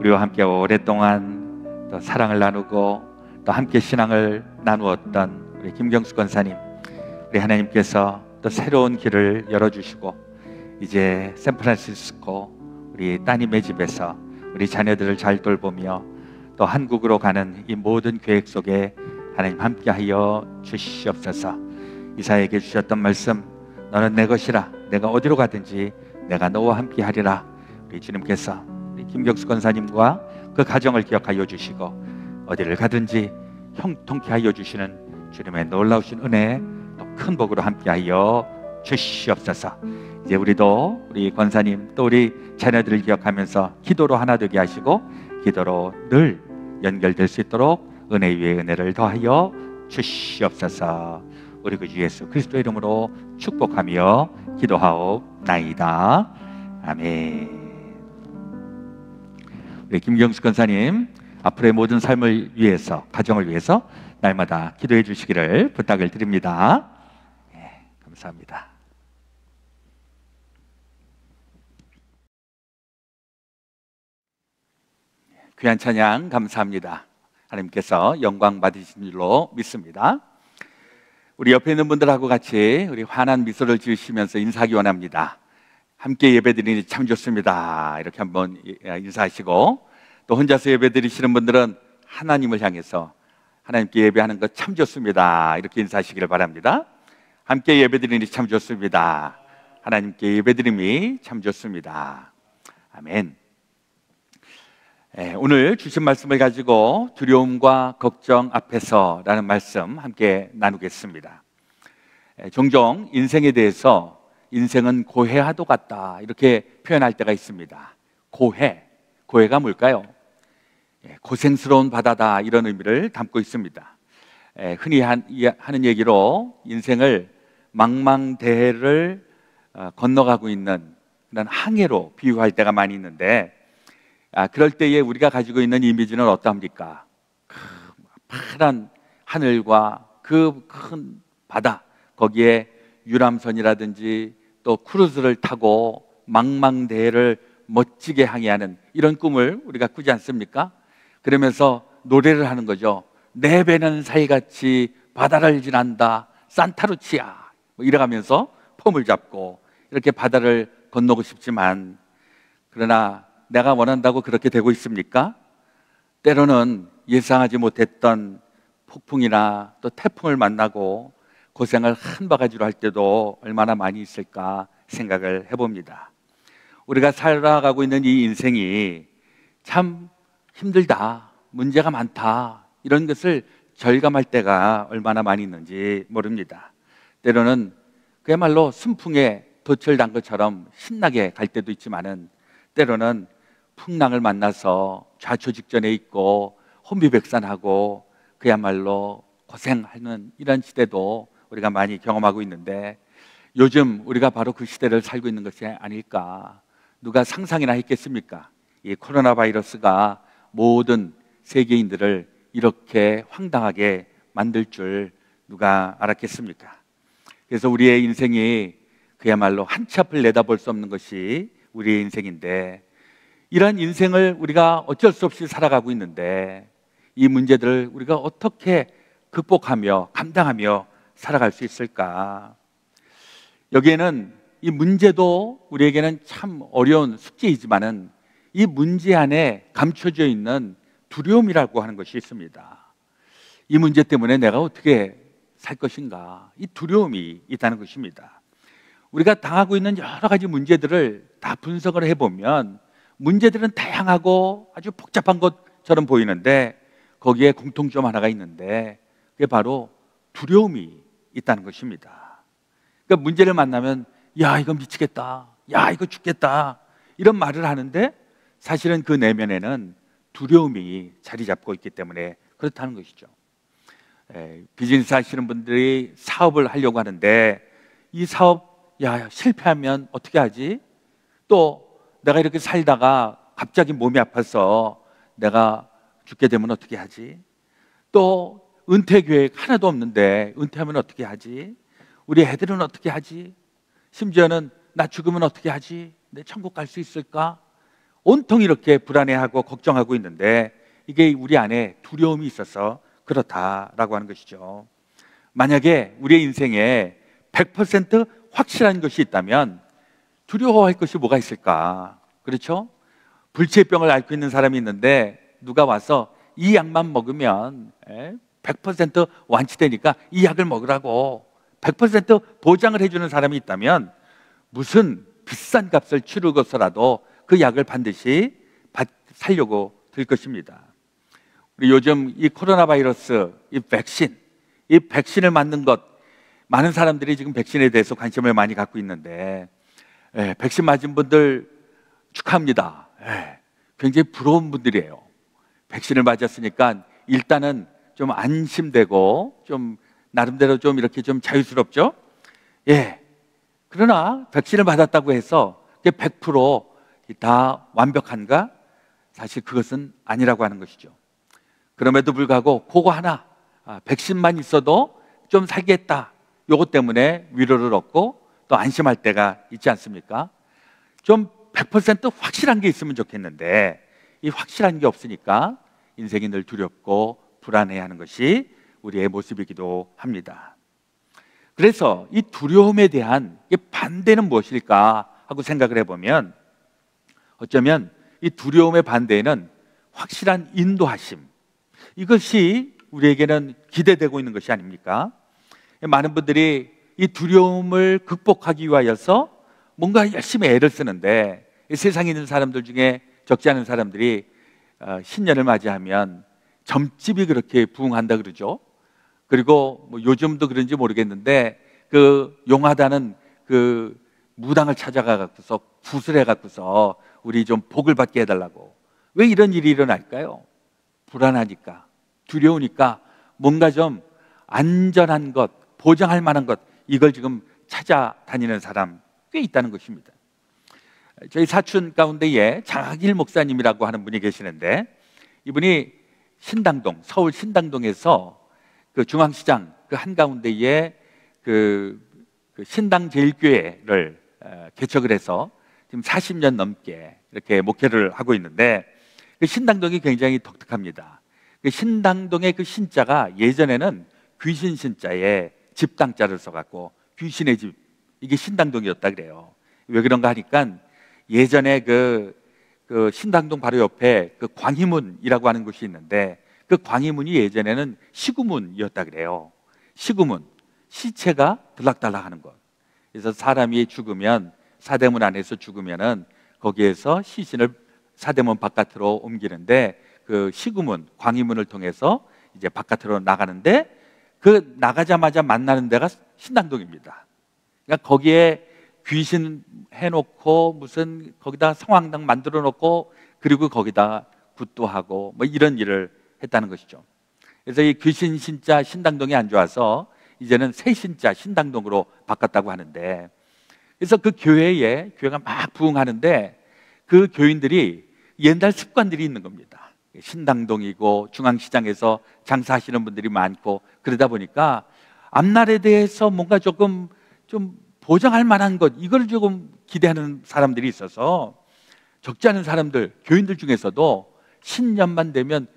우리와 함께 오랫동안 또 사랑을 나누고 또 함께 신앙을 나누었던 우리 김경수 권사님, 우리 하나님께서 또 새로운 길을 열어주시고 이제 샌프란시스코 우리 따님의 집에서 우리 자녀들을 잘 돌보며 또 한국으로 가는 이 모든 계획 속에 하나님 함께하여 주시옵소서. 이사야에게 주셨던 말씀, 너는 내 것이라, 내가 어디로 가든지 내가 너와 함께하리라. 우리 주님께서 우리 김경수 권사님과 그 가정을 기억하여 주시고 어디를 가든지 형통케 하여 주시는 주님의 놀라우신 은혜 또 큰 복으로 함께하여 주시옵소서. 이제 우리도 우리 권사님 또 우리 자녀들을 기억하면서 기도로 하나 되게 하시고 기도로 늘 연결될 수 있도록 은혜 위에 은혜를 더하여 주시옵소서. 우리 그 주 예수 그리스도의 이름으로 축복하며 기도하옵나이다. 아멘. 우리 김경수 권사님 앞으로의 모든 삶을 위해서, 가정을 위해서 날마다 기도해 주시기를 부탁을 드립니다. 감사합니다. 귀한 찬양 감사합니다. 하나님께서 영광 받으신 줄로 믿습니다. 우리 옆에 있는 분들하고 같이 우리 환한 미소를 지으시면서 인사하기 원합니다. 함께 예배드리니 참 좋습니다. 이렇게 한번 인사하시고, 또 혼자서 예배드리시는 분들은 하나님을 향해서 하나님께 예배하는 것 참 좋습니다. 이렇게 인사하시기를 바랍니다. 함께 예배드리니 참 좋습니다. 하나님께 예배드림이 참 좋습니다. 아멘. 오늘 주신 말씀을 가지고 두려움과 걱정 앞에서 라는 말씀 함께 나누겠습니다. 종종 인생에 대해서 인생은 고해와도 같다 이렇게 표현할 때가 있습니다. 고해가 뭘까요? 고생스러운 바다다 이런 의미를 담고 있습니다. 흔히 하는 얘기로 인생을 망망대해를 건너가고 있는 그런 항해로 비유할 때가 많이 있는데, 그럴 때에 우리가 가지고 있는 이미지는 어떠합니까? 파란 하늘과 그 큰 바다, 거기에 유람선이라든지 또 크루즈를 타고 망망대해를 멋지게 항해하는 이런 꿈을 우리가 꾸지 않습니까? 그러면서 노래를 하는 거죠. 내 배는 살같이 바다를 지난다 산타루치아, 뭐 이래가면서 폼을 잡고 이렇게 바다를 건너고 싶지만, 그러나 내가 원한다고 그렇게 되고 있습니까? 때로는 예상하지 못했던 폭풍이나 또 태풍을 만나고 고생을 한 바가지로 할 때도 얼마나 많이 있을까 생각을 해봅니다. 우리가 살아가고 있는 이 인생이 참 힘들다, 문제가 많다, 이런 것을 절감할 때가 얼마나 많이 있는지 모릅니다. 때로는 그야말로 순풍에 돛을 단 것처럼 신나게 갈 때도 있지만은, 때로는 풍랑을 만나서 좌초직전에 있고 혼비백산하고 그야말로 고생하는 이런 시대도 우리가 많이 경험하고 있는데, 요즘 우리가 바로 그 시대를 살고 있는 것이 아닐까. 누가 상상이나 했겠습니까? 이 코로나 바이러스가 모든 세계인들을 이렇게 황당하게 만들 줄 누가 알았겠습니까? 그래서 우리의 인생이 그야말로 한 치 앞을 내다볼 수 없는 것이 우리의 인생인데, 이러한 인생을 우리가 어쩔 수 없이 살아가고 있는데 이 문제들을 우리가 어떻게 극복하며 감당하며 살아갈 수 있을까? 여기에는 이 문제도 우리에게는 참 어려운 숙제이지만은 이 문제 안에 감춰져 있는 두려움이라고 하는 것이 있습니다. 이 문제 때문에 내가 어떻게 살 것인가? 이 두려움이 있다는 것입니다. 우리가 당하고 있는 여러 가지 문제들을 다 분석을 해보면 문제들은 다양하고 아주 복잡한 것처럼 보이는데 거기에 공통점 하나가 있는데 그게 바로 두려움이 있다는 것입니다. 그러니까 문제를 만나면 야, 이거 미치겠다, 야, 이거 죽겠다, 이런 말을 하는데 사실은 그 내면에는 두려움이 자리 잡고 있기 때문에 그렇다는 것이죠. 비즈니스 하시는 분들이 사업을 하려고 하는데 이 사업, 야, 실패하면 어떻게 하지? 또 내가 이렇게 살다가 갑자기 몸이 아파서 내가 죽게 되면 어떻게 하지? 또 은퇴 계획 하나도 없는데 은퇴하면 어떻게 하지? 우리 애들은 어떻게 하지? 심지어는 나 죽으면 어떻게 하지? 내 천국 갈 수 있을까? 온통 이렇게 불안해하고 걱정하고 있는데 이게 우리 안에 두려움이 있어서 그렇다라고 하는 것이죠. 만약에 우리의 인생에 100% 확실한 것이 있다면 두려워할 것이 뭐가 있을까? 그렇죠? 불치병을 앓고 있는 사람이 있는데 누가 와서 이 약만 먹으면 100% 완치되니까 이 약을 먹으라고 100% 보장을 해주는 사람이 있다면 무슨 비싼 값을 치르고서라도 그 약을 반드시 살려고 들 것입니다. 우리 요즘 이 코로나 바이러스, 이 백신을 맞는 것, 많은 사람들이 지금 백신에 대해서 관심을 많이 갖고 있는데 백신 맞은 분들 축하합니다. 굉장히 부러운 분들이에요. 백신을 맞았으니까 일단은 좀 안심되고 좀 나름대로 좀 이렇게 좀 자유스럽죠? 그러나 백신을 받았다고 해서 100% 완벽한가? 사실 그것은 아니라고 하는 것이죠. 그럼에도 불구하고 그거 하나, 백신만 있어도 좀 살겠다, 요것 때문에 위로를 얻고 또 안심할 때가 있지 않습니까? 좀 100% 확실한 게 있으면 좋겠는데 이 확실한 게 없으니까 인생이 늘 두렵고 불안해하는 것이 우리의 모습이기도 합니다. 그래서 이 두려움에 대한 반대는 무엇일까 하고 생각을 해보면 어쩌면 이 두려움의 반대에는 확실한 인도하심, 이것이 우리에게는 기대되고 있는 것이 아닙니까? 많은 분들이 이 두려움을 극복하기 위하여서 뭔가 열심히 애를 쓰는데 세상에 있는 사람들 중에 적지 않은 사람들이 신년을 맞이하면 점집이 그렇게 부흥한다 그러죠. 그리고 뭐 요즘도 그런지 모르겠는데 그 용하다는 그 무당을 찾아가 갖고서 구슬해 갖고서 우리 좀 복을 받게 해달라고. 왜 이런 일이 일어날까요? 불안하니까, 두려우니까 뭔가 좀 안전한 것, 보장할 만한 것, 이걸 지금 찾아다니는 사람 꽤 있다는 것입니다. 저희 사촌 가운데에 장학일 목사님이라고 하는 분이 계시는데 이분이 신당동, 서울 신당동에서 그 중앙시장 그 한가운데에 그 신당제일교회를 개척을 해서 지금 40년 넘게 이렇게 목회를 하고 있는데 그 신당동이 굉장히 독특합니다. 그 신당동의 그 신자가 예전에는 귀신 신자에 집당자를 써갖고 귀신의 집, 이게 신당동이었다 그래요. 왜 그런가 하니까 예전에 그 신당동 바로 옆에 그 광희문이라고 하는 곳이 있는데 그 광희문이 예전에는 시구문이었다 그래요. 시구문, 시체가 들락달락하는 것. 그래서 사람이 죽으면 사대문 안에서 죽으면은 거기에서 시신을 사대문 바깥으로 옮기는데 그 시구문, 광희문을 통해서 이제 바깥으로 나가는데 그 나가자마자 만나는 데가 신당동입니다. 그러니까 거기에 귀신 해놓고 무슨 거기다 성황당 만들어 놓고 그리고 거기다 굿도 하고 뭐 이런 일을 했다는 것이죠. 그래서 이 귀신 신자 신당동이 안 좋아서 이제는 새 신자 신당동으로 바꿨다고 하는데 그래서 그 교회가 막 부흥하는데 그 교인들이 옛날 습관들이 있는 겁니다. 신당동이고 중앙시장에서 장사하시는 분들이 많고 그러다 보니까 앞날에 대해서 뭔가 조금 좀 보장할 만한 것, 이걸 조금 기대하는 사람들이 있어서 적지 않은 사람들, 교인들 중에서도 신년만 되면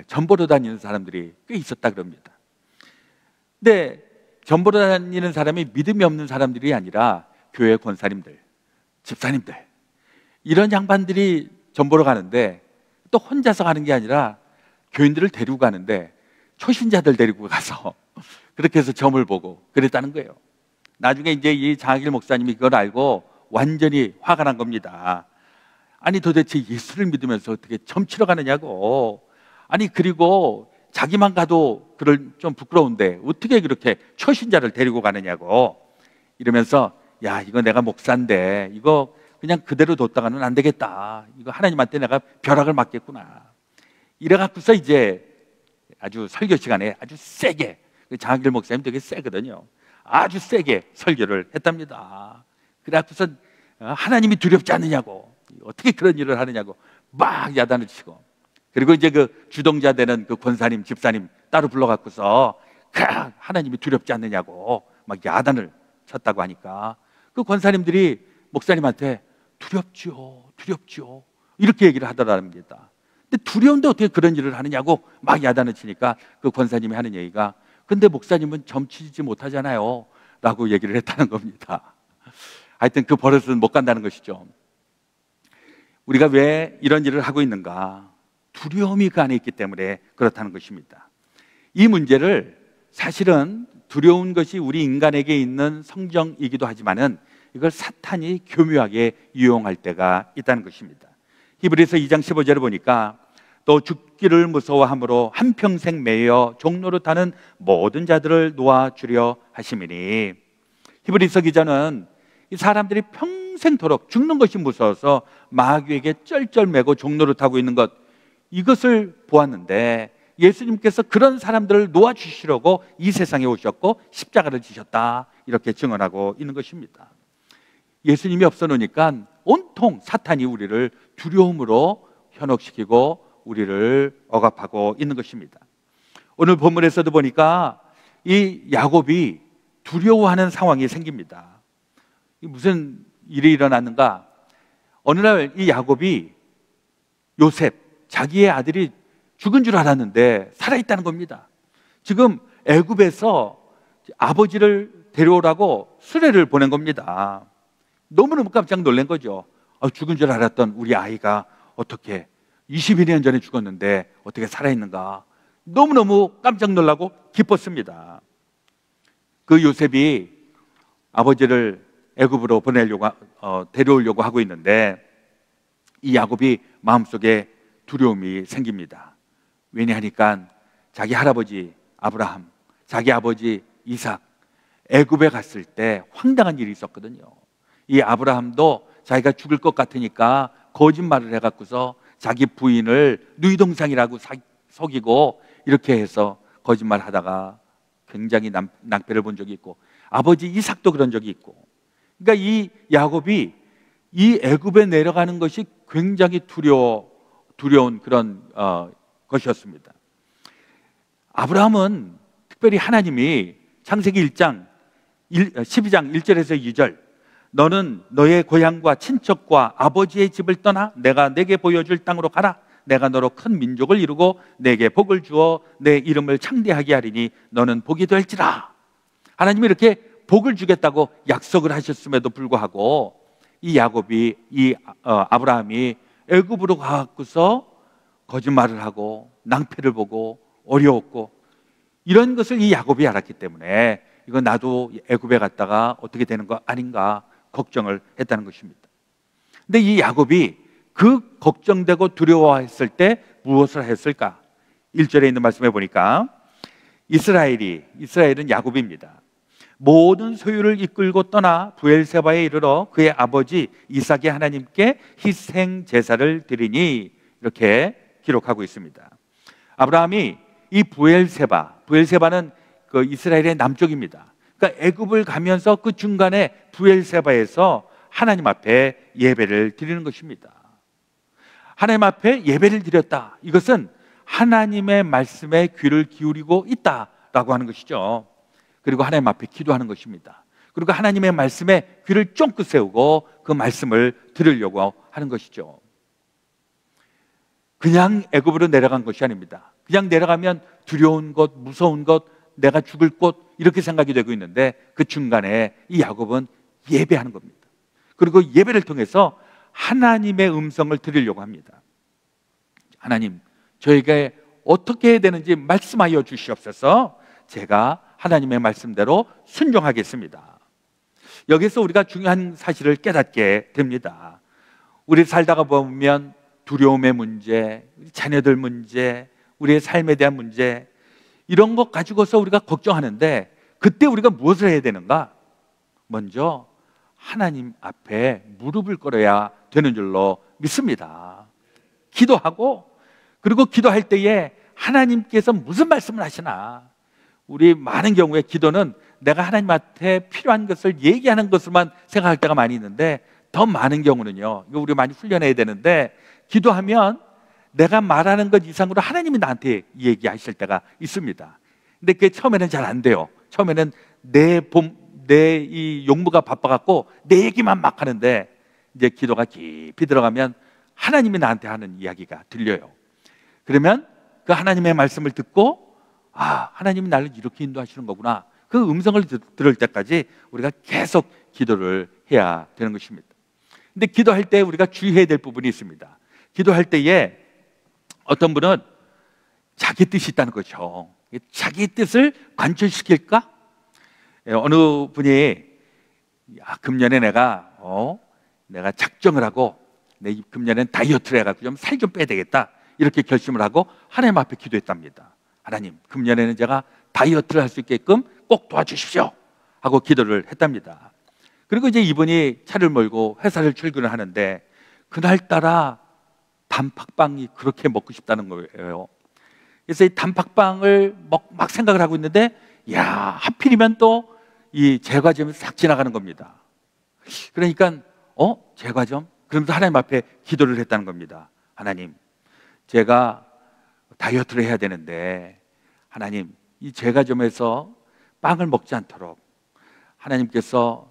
전 보러 다니는 사람들이 꽤 있었다 그럽니다. 근데 전 보러 다니는 사람이 믿음이 없는 사람들이 아니라 교회 권사님들, 집사님들, 이런 양반들이 전 보러 가는데 또 혼자서 가는 게 아니라 교인들을 데리고 가는데 초신자들 데리고 가서 그렇게 해서 점을 보고 그랬다는 거예요. 나중에 이제 이 장학일 목사님이 그걸 알고 완전히 화가 난 겁니다. 아니 도대체 예수를 믿으면서 어떻게 점 치러 가느냐고. 아니 그리고 자기만 가도 그럴 좀 부끄러운데 어떻게 그렇게 초신자를 데리고 가느냐고 이러면서, 야, 이거 내가 목사인데 이거 그냥 그대로 뒀다가는 안 되겠다. 이거 하나님한테 내가 벼락을 맞겠구나. 이래갖고서 이제 아주 설교 시간에 아주 세게, 장학일 목사님 되게 세거든요. 아주 세게 설교를 했답니다. 그래갖고서 하나님이 두렵지 않느냐고, 어떻게 그런 일을 하느냐고 막 야단을 치고, 그리고 이제 그 주동자 되는 그 권사님, 집사님 따로 불러갖고서 하나님이 두렵지 않느냐고 막 야단을 쳤다고 하니까 그 권사님들이 목사님한테 두렵지요, 두렵지요 이렇게 얘기를 하더랍니다. 근데 두려운데 어떻게 그런 일을 하느냐고 막 야단을 치니까 그 권사님이 하는 얘기가, 근데 목사님은 점치지 못하잖아요 라고 얘기를 했다는 겁니다. 하여튼 그 버릇은 못 간다는 것이죠. 우리가 왜 이런 일을 하고 있는가? 두려움이 그 안에 있기 때문에 그렇다는 것입니다. 이 문제를 사실은 두려운 것이 우리 인간에게 있는 성정이기도 하지만은 이걸 사탄이 교묘하게 이용할 때가 있다는 것입니다. 히브리서 2장 15절을 보니까 또 죽기를 무서워함으로 한평생 매여 종로로 타는 모든 자들을 놓아주려 하심이니, 히브리서 기자는 이 사람들이 평생토록 죽는 것이 무서워서 마귀에게 쩔쩔매고 종로를 타고 있는 것, 이것을 보았는데 예수님께서 그런 사람들을 놓아주시려고 이 세상에 오셨고 십자가를 지셨다, 이렇게 증언하고 있는 것입니다. 예수님이 없어 놓으니까 온통 사탄이 우리를 두려움으로 현혹시키고 우리를 억압하고 있는 것입니다. 오늘 본문에서도 보니까 이 야곱이 두려워하는 상황이 생깁니다. 무슨 일이 일어났는가? 어느 날 이 야곱이 요셉, 자기의 아들이 죽은 줄 알았는데 살아있다는 겁니다. 지금 애굽에서 아버지를 데려오라고 수레를 보낸 겁니다. 너무너무 깜짝 놀란 거죠. 죽은 줄 알았던 우리 아이가 어떻게 22년 전에 죽었는데 어떻게 살아있는가. 너무너무 깜짝 놀라고 기뻤습니다. 그 요셉이 아버지를 애굽으로 데려오려고 하고 있는데 이 야곱이 마음속에 두려움이 생깁니다. 왜냐하니까 자기 할아버지 아브라함, 자기 아버지 이삭, 애굽에 갔을 때 황당한 일이 있었거든요. 이 아브라함도 자기가 죽을 것 같으니까 거짓말을 해갖고서 자기 부인을 누이 동상이라고 속이고 이렇게 해서 거짓말하다가 굉장히 낭패를 본 적이 있고, 아버지 이삭도 그런 적이 있고, 그러니까 이 야곱이 이 애굽에 내려가는 것이 굉장히 두려운 그런 것이었습니다. 아브라함은 특별히 하나님이 창세기 12장 1절에서 2절, 너는 너의 고향과 친척과 아버지의 집을 떠나 내가 내게 보여줄 땅으로 가라. 내가 너로 큰 민족을 이루고 내게 복을 주어 내 이름을 창대하게 하리니 너는 복이 될지라. 하나님이 이렇게 복을 주겠다고 약속을 하셨음에도 불구하고 이 야곱이, 아브라함이 애굽으로 가고서 거짓말을 하고 낭패를 보고 어려웠고, 이런 것을 이 야곱이 알았기 때문에 이거 나도 애굽에 갔다가 어떻게 되는 거 아닌가 걱정을 했다는 것입니다. 근데 이 야곱이 그 걱정되고 두려워했을 때 무엇을 했을까? 1절에 있는 말씀에 보니까 이스라엘은 야곱입니다. 모든 소유를 이끌고 떠나 브엘세바에 이르러 그의 아버지 이삭의 하나님께 희생 제사를 드리니, 이렇게 기록하고 있습니다. 아브라함이 이 브엘세바는 그 이스라엘의 남쪽입니다. 그러니까 애굽을 가면서 그 중간에 브엘세바에서 하나님 앞에 예배를 드리는 것입니다. 하나님 앞에 예배를 드렸다. 이것은 하나님의 말씀에 귀를 기울이고 있다라고 하는 것이죠. 그리고 하나님 앞에 기도하는 것입니다. 그리고 하나님의 말씀에 귀를 쫑긋 세우고 그 말씀을 들으려고 하는 것이죠. 그냥 애굽으로 내려간 것이 아닙니다. 그냥 내려가면 두려운 것, 무서운 것, 내가 죽을 곳 이렇게 생각이 되고 있는데 그 중간에 이 야곱은 예배하는 겁니다. 그리고 예배를 통해서 하나님의 음성을 들으려고 합니다. 하나님, 저에게 어떻게 해야 되는지 말씀하여 주시옵소서. 제가 하나님의 말씀대로 순종하겠습니다. 여기서 우리가 중요한 사실을 깨닫게 됩니다. 우리 살다가 보면 두려움의 문제, 자녀들 문제, 우리의 삶에 대한 문제, 이런 것 가지고서 우리가 걱정하는데 그때 우리가 무엇을 해야 되는가? 먼저 하나님 앞에 무릎을 꿇어야 되는 줄로 믿습니다. 기도하고, 그리고 기도할 때에 하나님께서 무슨 말씀을 하시나, 우리 많은 경우에 기도는 내가 하나님한테 필요한 것을 얘기하는 것으로만 생각할 때가 많이 있는데, 더 많은 경우는요, 이거 우리 많이 훈련해야 되는데, 기도하면 내가 말하는 것 이상으로 하나님이 나한테 얘기하실 때가 있습니다. 근데 그게 처음에는 잘 안 돼요. 처음에는 내 이 용무가 바빠갖고 내 얘기만 막 하는데, 이제 기도가 깊이 들어가면 하나님이 나한테 하는 이야기가 들려요. 그러면 그 하나님의 말씀을 듣고, 아, 하나님이 나를 이렇게 인도하시는 거구나, 그 음성을 들을 때까지 우리가 계속 기도를 해야 되는 것입니다. 근데 기도할 때 우리가 주의해야 될 부분이 있습니다. 기도할 때에 어떤 분은 자기 뜻이 있다는 거죠. 자기 뜻을 관철시킬까? 어느 분이, 야, 금년에 내가 작정을 하고 내 금년엔 다이어트를 해가지고 좀 살 좀 빼야 되겠다, 이렇게 결심을 하고 하나님 앞에 기도했답니다. 하나님, 금년에는 제가 다이어트를 할 수 있게끔 꼭 도와주십시오 하고 기도를 했답니다. 그리고 이제 이분이 차를 몰고 회사를 출근을 하는데 그날따라 단팥빵이 그렇게 먹고 싶다는 거예요. 그래서 이 단팥빵을 막 생각을 하고 있는데, 야, 하필이면 또 이 제과점이 싹 지나가는 겁니다. 그러니까 제과점? 그러면서 하나님 앞에 기도를 했다는 겁니다. 하나님, 제가 다이어트를 해야 되는데 하나님, 이 제과점에서 빵을 먹지 않도록 하나님께서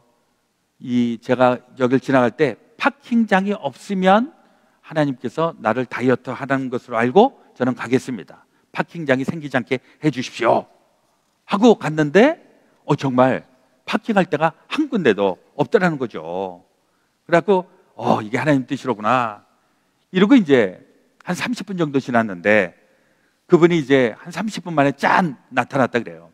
제가 여길 지나갈 때 파킹장이 없으면 하나님께서 나를 다이어트 하라는 것으로 알고 저는 가겠습니다. 파킹장이 생기지 않게 해주십시오 하고 갔는데 정말 파킹할 데가 한 군데도 없더라는 거죠. 그래갖고 이게 하나님 뜻이로구나 이러고 이제 한 30분 정도 지났는데 그분이 이제 한 30분 만에 짠 나타났다 그래요.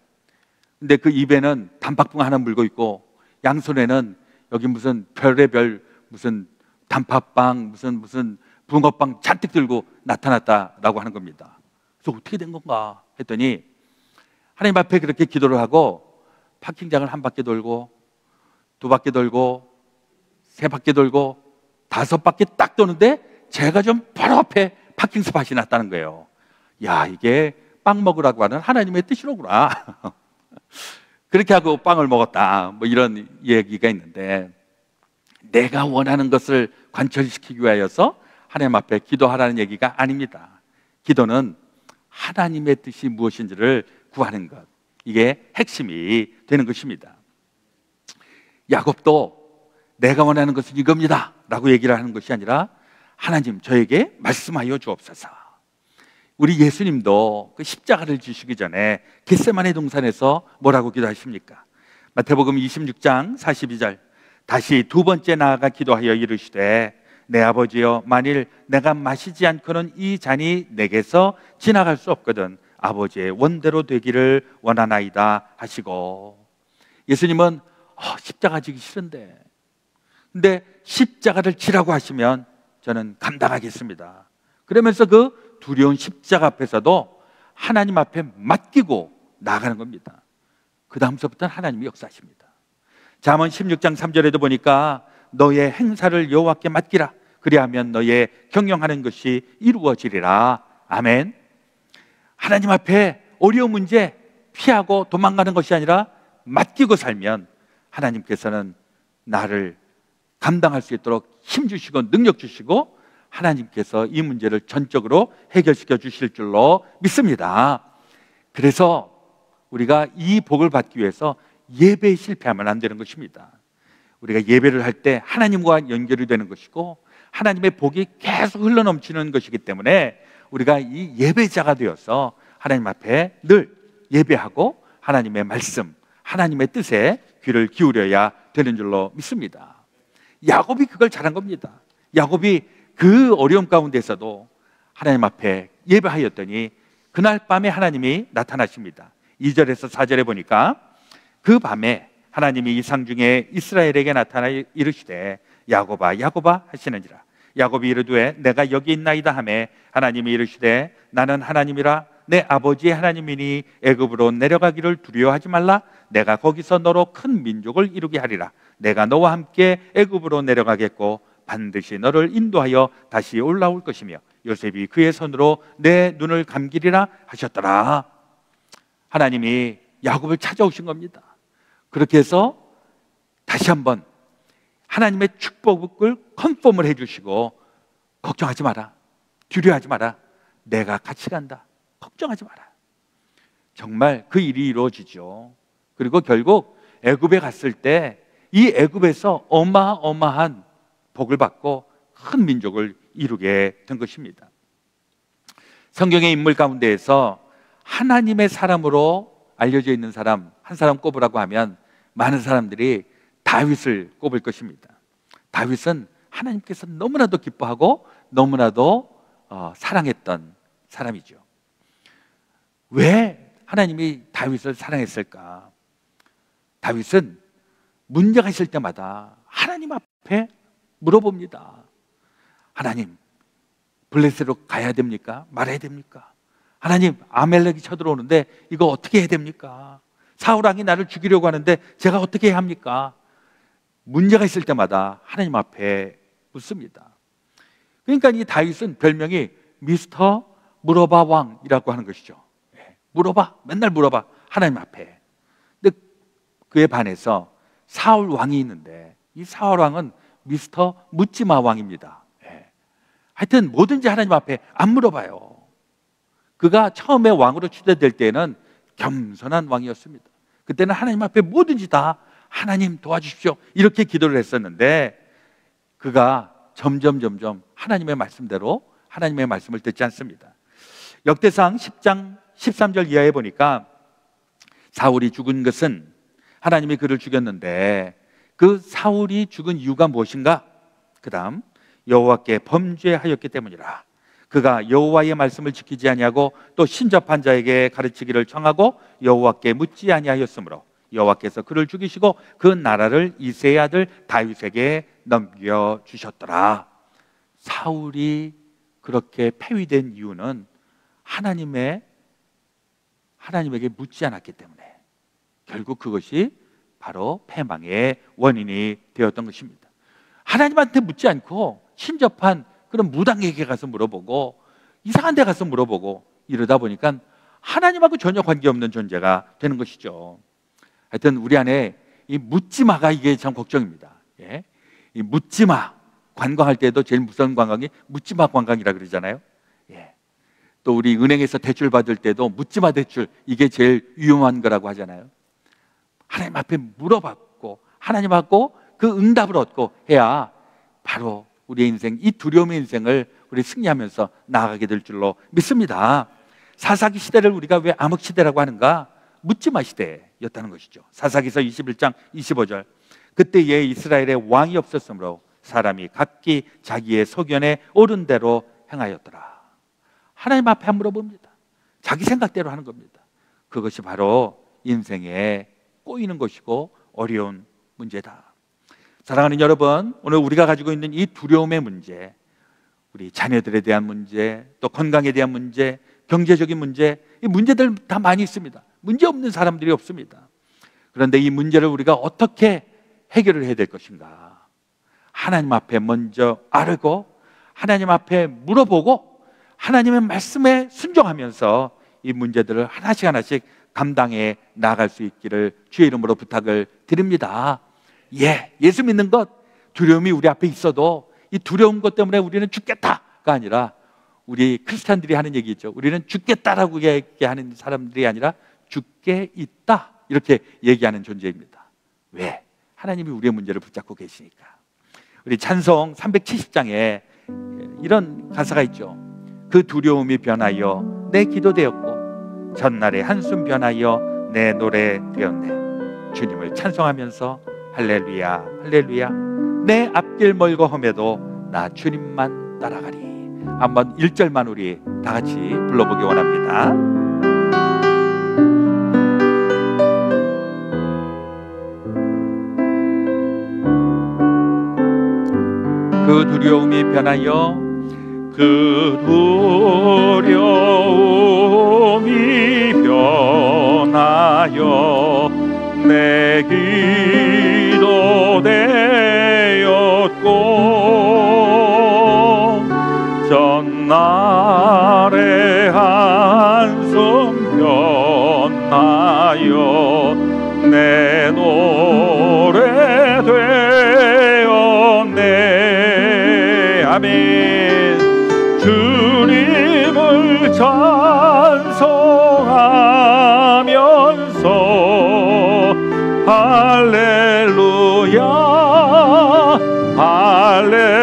근데 그 입에는 단팥붕 하나 물고 있고 양손에는 여기 무슨 별의별 무슨 단팥빵 무슨 붕어빵 잔뜩 들고 나타났다라고 하는 겁니다. 그래서 어떻게 된 건가 했더니 하나님 앞에 그렇게 기도를 하고 파킹장을 한 바퀴 돌고 두 바퀴 돌고 세 바퀴 돌고 다섯 바퀴 딱 도는데 제가 좀 바로 앞에 파킹 스팟이 났다는 거예요. 야, 이게 빵 먹으라고 하는 하나님의 뜻이로구나. 그렇게 하고 빵을 먹었다, 뭐 이런 얘기가 있는데, 내가 원하는 것을 관철시키기 위하여서 하나님 앞에 기도하라는 얘기가 아닙니다. 기도는 하나님의 뜻이 무엇인지를 구하는 것, 이게 핵심이 되는 것입니다. 야곱도 내가 원하는 것은 이겁니다 라고 얘기를 하는 것이 아니라, 하나님, 저에게 말씀하여 주옵소서. 우리 예수님도 그 십자가를 지시기 전에 겟세마네 동산에서 뭐라고 기도하십니까? 마태복음 26장 42절, 다시 두 번째 나아가 기도하여 이르시되, 내 아버지여, 만일 내가 마시지 않고는 이 잔이 내게서 지나갈 수 없거든 아버지의 원대로 되기를 원하나이다 하시고, 예수님은 십자가 지기 싫은데, 근데 십자가를 지라고 하시면 저는 감당하겠습니다. 그러면서 그 두려운 십자가 앞에서도 하나님 앞에 맡기고 나가는 겁니다. 그 다음서부터는 하나님이 역사하십니다. 잠언 16장 3절에도 보니까 너의 행사를 여호와께 맡기라, 그리하면 너의 경영하는 것이 이루어지리라. 아멘. 하나님 앞에 어려운 문제 피하고 도망가는 것이 아니라 맡기고 살면 하나님께서는 나를 감당할 수 있도록 힘 주시고 능력 주시고 하나님께서 이 문제를 전적으로 해결시켜 주실 줄로 믿습니다. 그래서 우리가 이 복을 받기 위해서 예배에 실패하면 안 되는 것입니다. 우리가 예배를 할 때 하나님과 연결이 되는 것이고 하나님의 복이 계속 흘러넘치는 것이기 때문에 우리가 이 예배자가 되어서 하나님 앞에 늘 예배하고 하나님의 말씀, 하나님의 뜻에 귀를 기울여야 되는 줄로 믿습니다. 야곱이 그걸 잘한 겁니다. 야곱이 그 어려움 가운데서도 하나님 앞에 예배하였더니 그날 밤에 하나님이 나타나십니다. 2절에서 4절에 보니까 그 밤에 하나님이 이상 중에 이스라엘에게 나타나 이르시되 야곱아 야곱아 하시는지라. 야곱이 이르되 내가 여기 있나이다 하매 하나님이 이르시되 나는 하나님이라 내 아버지의 하나님이니 애굽으로 내려가기를 두려워하지 말라. 내가 거기서 너로 큰 민족을 이루게 하리라. 내가 너와 함께 애굽으로 내려가겠고 반드시 너를 인도하여 다시 올라올 것이며 요셉이 그의 손으로 내 눈을 감기리라 하셨더라. 하나님이 야곱을 찾아오신 겁니다. 그렇게 해서 다시 한번 하나님의 축복을 컨펌을 해주시고 걱정하지 마라, 두려워하지 마라, 내가 같이 간다, 걱정하지 마라. 정말 그 일이 이루어지죠. 그리고 결국 애굽에 갔을 때 이 애굽에서 어마어마한 복을 받고 큰 민족을 이루게 된 것입니다. 성경의 인물 가운데에서 하나님의 사람으로 알려져 있는 사람 한 사람 꼽으라고 하면 많은 사람들이 다윗을 꼽을 것입니다. 다윗은 하나님께서 너무나도 기뻐하고 너무나도 사랑했던 사람이죠. 왜 하나님이 다윗을 사랑했을까? 다윗은 문제가 있을 때마다 하나님 앞에 물어봅니다. 하나님, 블레셋으로 가야 됩니까? 말아야 됩니까? 하나님, 아멜렉이 쳐들어오는데 이거 어떻게 해야 됩니까? 사울 왕이 나를 죽이려고 하는데 제가 어떻게 해야 합니까? 문제가 있을 때마다 하나님 앞에 묻습니다. 그러니까 이 다윗은 별명이 미스터 물어봐 왕이라고 하는 것이죠. 물어봐, 맨날 물어봐, 하나님 앞에. 근데 그에 반해서 사울 왕이 있는데 이 사울 왕은 미스터 묻지마 왕입니다. 하여튼 뭐든지 하나님 앞에 안 물어봐요. 그가 처음에 왕으로 추대될 때는 겸손한 왕이었습니다. 그때는 하나님 앞에 뭐든지 다 하나님 도와주십시오 이렇게 기도를 했었는데 그가 점점 하나님의 말씀대로 하나님의 말씀을 듣지 않습니다. 역대상 10장 13절 이하에 보니까 사울이 죽은 것은 하나님이 그를 죽였는데 그 사울이 죽은 이유가 무엇인가? 그 다음 여호와께 범죄하였기 때문이라. 그가 여호와의 말씀을 지키지 아니하고 또 신접한 자에게 가르치기를 청하고 여호와께 묻지 아니하였으므로 여호와께서 그를 죽이시고 그 나라를 이새의 아들 다윗에게 넘겨주셨더라. 사울이 그렇게 폐위된 이유는 하나님에게 묻지 않았기 때문에 결국 그것이 바로 패망의 원인이 되었던 것입니다. 하나님한테 묻지 않고 신접한 그런 무당에게 가서 물어보고 이상한 데 가서 물어보고 이러다 보니까 하나님하고 전혀 관계없는 존재가 되는 것이죠. 하여튼 우리 안에 이 묻지마가 이게 참 걱정입니다. 이 묻지마 관광할 때도 제일 무서운 관광이 묻지마 관광이라 그러잖아요. 또 우리 은행에서 대출 받을 때도 묻지마 대출 이게 제일 위험한 거라고 하잖아요. 하나님 앞에 물어봤고 하나님하고 그 응답을 얻고 해야 바로 우리의 인생, 이 두려움의 인생을 우리 승리하면서 나아가게 될 줄로 믿습니다. 사사기 시대를 우리가 왜 암흑 시대라고 하는가? 묻지마 시대였다는 것이죠. 사사기서 21장 25절 그때에 이스라엘에 왕이 없었으므로 사람이 각기 자기의 소견에 옳은 대로 행하였더라. 하나님 앞에 안 물어봅니다. 자기 생각대로 하는 겁니다. 그것이 바로 인생에 꼬이는 것이고 어려운 문제다. 사랑하는 여러분, 오늘 우리가 가지고 있는 이 두려움의 문제, 우리 자녀들에 대한 문제, 또 건강에 대한 문제, 경제적인 문제, 이 문제들 다 많이 있습니다. 문제 없는 사람들이 없습니다. 그런데 이 문제를 우리가 어떻게 해결을 해야 될 것인가? 하나님 앞에 먼저 아뢰고 하나님 앞에 물어보고 하나님의 말씀에 순종하면서 이 문제들을 하나씩 감당해 나갈 수 있기를 주의 이름으로 부탁을 드립니다. 예수 믿는 것 두려움이 우리 앞에 있어도 이 두려운 것 때문에 우리는 죽겠다가 아니라, 우리 크리스찬들이 하는 얘기 있죠. 우리는 죽겠다라고 얘기하는 사람들이 아니라 죽게 있다, 이렇게 얘기하는 존재입니다. 왜? 하나님이 우리의 문제를 붙잡고 계시니까. 우리 찬송 370장에 이런 가사가 있죠. 그 두려움이 변하여 내 기도 되었고 전날의 한숨 변하여 내 노래 되었네. 주님을 찬송하면서 할렐루야 할렐루야, 내 앞길 멀고 험해도 나 주님만 따라가리. 한번 1절만 우리 다 같이 불러보기 원합니다. 그 두려움이 변하여, 그 두려움이 변하여 내 기도 되었고 전날의 한숨 변하여 내 노래 되었네. 아멘. 주님을 찬송하면서 할렐루야 할렐루야,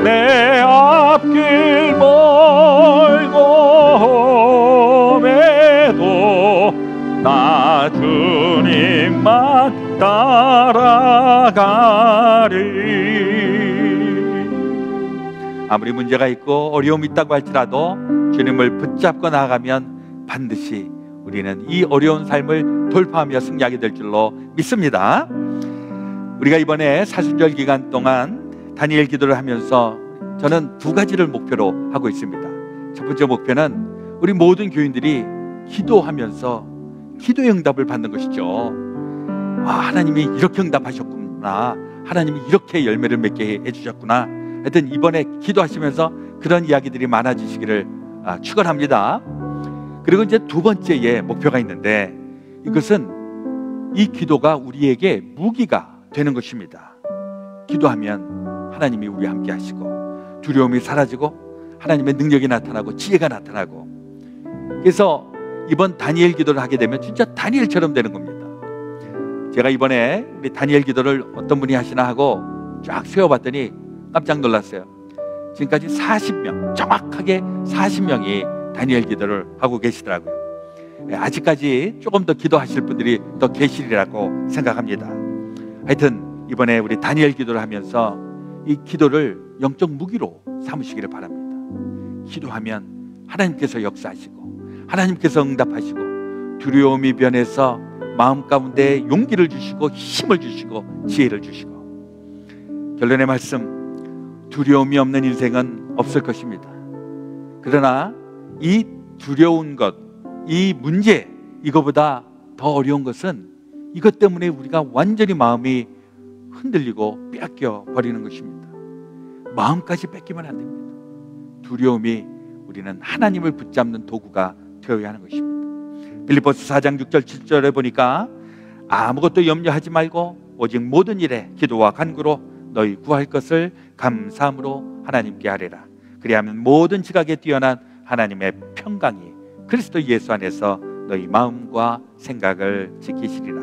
내 앞길 멀고 험해도 나 주님만 따라가리. 아무리 문제가 있고 어려움이 있다고 할지라도 주님을 붙잡고 나아가면 반드시 우리는 이 어려운 삶을 돌파하며 승리하게 될 줄로 믿습니다. 우리가 이번에 사순절 기간 동안 다니엘 기도를 하면서 저는 두 가지를 목표로 하고 있습니다. 첫 번째 목표는 우리 모든 교인들이 기도하면서 기도의 응답을 받는 것이죠. 하나님이 이렇게 응답하셨구나, 하나님이 이렇게 열매를 맺게 해주셨구나. 하여튼 이번에 기도하시면서 그런 이야기들이 많아지시기를 축원합니다. 그리고 이제 두 번째의 목표가 있는데, 이것은 이 기도가 우리에게 무기가 되는 것입니다. 기도하면 하나님이 우리와 함께 하시고 두려움이 사라지고 하나님의 능력이 나타나고 지혜가 나타나고, 그래서 이번 다니엘 기도를 하게 되면 진짜 다니엘처럼 되는 겁니다. 제가 이번에 우리 다니엘 기도를 어떤 분이 하시나 하고 쫙 세워봤더니 깜짝 놀랐어요. 지금까지 40명, 정확하게 40명이 다니엘 기도를 하고 계시더라고요. 아직까지 조금 더 기도하실 분들이 더 계시리라고 생각합니다. 하여튼 이번에 우리 다니엘 기도를 하면서 이 기도를 영적 무기로 삼으시기를 바랍니다. 기도하면 하나님께서 역사하시고 하나님께서 응답하시고 두려움이 변해서 마음 가운데 용기를 주시고 힘을 주시고 지혜를 주시고, 결론의 말씀, 두려움이 없는 인생은 없을 것입니다. 그러나 이 두려운 것, 이 문제, 이거보다 더 어려운 것은 이것 때문에 우리가 완전히 마음이 흔들리고 빼앗겨 버리는 것입니다. 마음까지 뺏기면 안 됩니다. 두려움이 우리는 하나님을 붙잡는 도구가 되어야 하는 것입니다. 빌립보서 4장 6절 7절에 보니까 아무것도 염려하지 말고 오직 모든 일에 기도와 간구로 너희 구할 것을 감사함으로 하나님께 하리라. 그리하면 모든 지각에 뛰어난 하나님의 평강이 그리스도 예수 안에서 너희 마음과 생각을 지키시리라.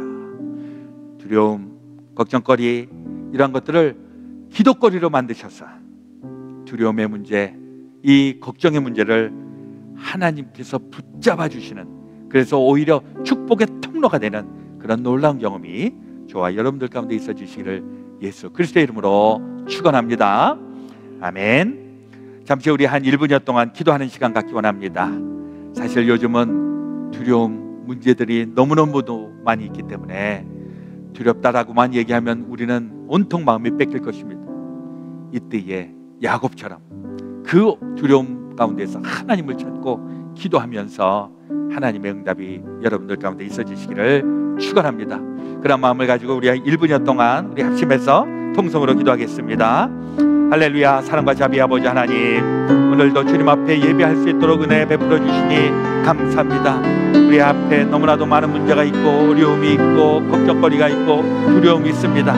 두려움, 걱정거리, 이러한 것들을 기도거리로 만드셔서 두려움의 문제, 이 걱정의 문제를 하나님께서 붙잡아 주시는, 그래서 오히려 축복의 통로가 되는 그런 놀라운 경험이 저와 여러분들 가운데 있어 주시기를 예수 그리스도의 이름으로 축원합니다. 아멘. 잠시 우리 한 1분여 동안 기도하는 시간 갖기 원합니다. 사실 요즘은 두려움 문제들이 너무너무도 많이 있기 때문에 두렵다라고만 얘기하면 우리는 온통 마음이 뺏길 것입니다. 이때에 야곱처럼 그 두려움 가운데서 하나님을 찾고 기도하면서 하나님의 응답이 여러분들 가운데 있어지시기를 축원합니다. 그런 마음을 가지고 우리 1분여 동안 우리 합심해서 통성으로 기도하겠습니다. 할렐루야. 사랑과 자비 아버지 하나님, 오늘도 주님 앞에 예배할 수 있도록 은혜 베풀어 주시니 감사합니다. 우리 앞에 너무나도 많은 문제가 있고 어려움이 있고 걱정거리가 있고 두려움이 있습니다.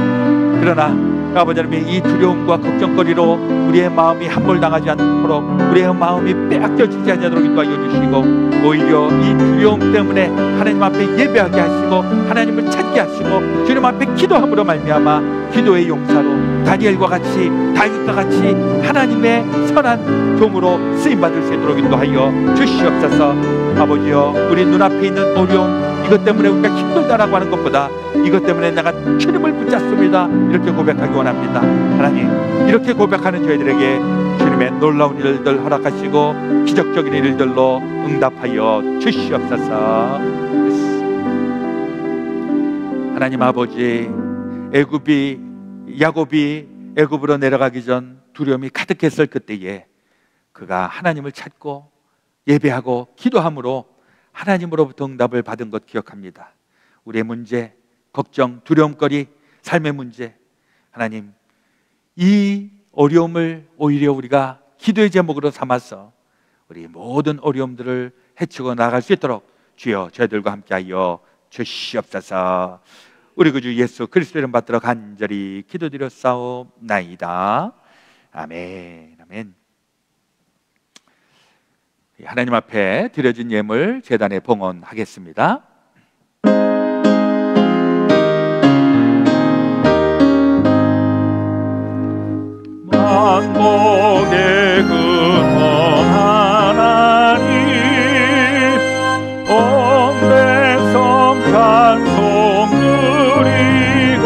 그러나 아버지 하나님, 이 두려움과 걱정거리로 우리의 마음이 함몰당하지 않도록, 우리의 마음이 빼앗겨지지 않도록 인도하여 주시고, 오히려 이 두려움 때문에 하나님 앞에 예배하게 하시고 하나님을 찾게 하시고 주님 앞에 기도함으로 말미암아 기도의 용사로 다니엘과 같이, 다윗과 같이 하나님의 선한 종으로 쓰임받을 수 있도록 인도하여 주시옵소서. 아버지여, 우리 눈앞에 있는 어려움, 이것 때문에 우리가 힘들다라고 하는 것보다 이것 때문에 내가 주님을 붙잡습니다, 이렇게 고백하기 원합니다. 하나님, 이렇게 고백하는 저희들에게 주님의 놀라운 일들 허락하시고 기적적인 일들로 응답하여 주시옵소서. 하나님 아버지, 야곱이 애굽으로 내려가기 전 두려움이 가득했을 그때에 그가 하나님을 찾고 예배하고 기도함으로 하나님으로부터 응답을 받은 것 기억합니다. 우리의 문제, 걱정, 두려움거리, 삶의 문제, 하나님, 이 어려움을 오히려 우리가 기도의 제목으로 삼아서 우리 모든 어려움들을 헤치고 나갈 수 있도록 주여 저희들과 함께하여 주시옵소서. 우리 구주 예수 그리스도 이름 받들어 간절히 기도드렸사옵나이다. 아멘. 아멘. 하나님 앞에 드려진 예물 제단에 봉헌하겠습니다. 만복의 근원 하나님, 온 백성 찬송 드리고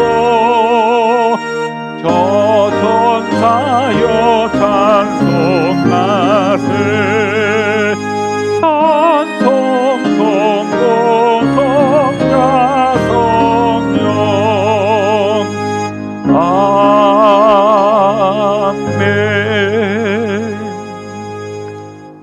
저 천사여 찬송하세.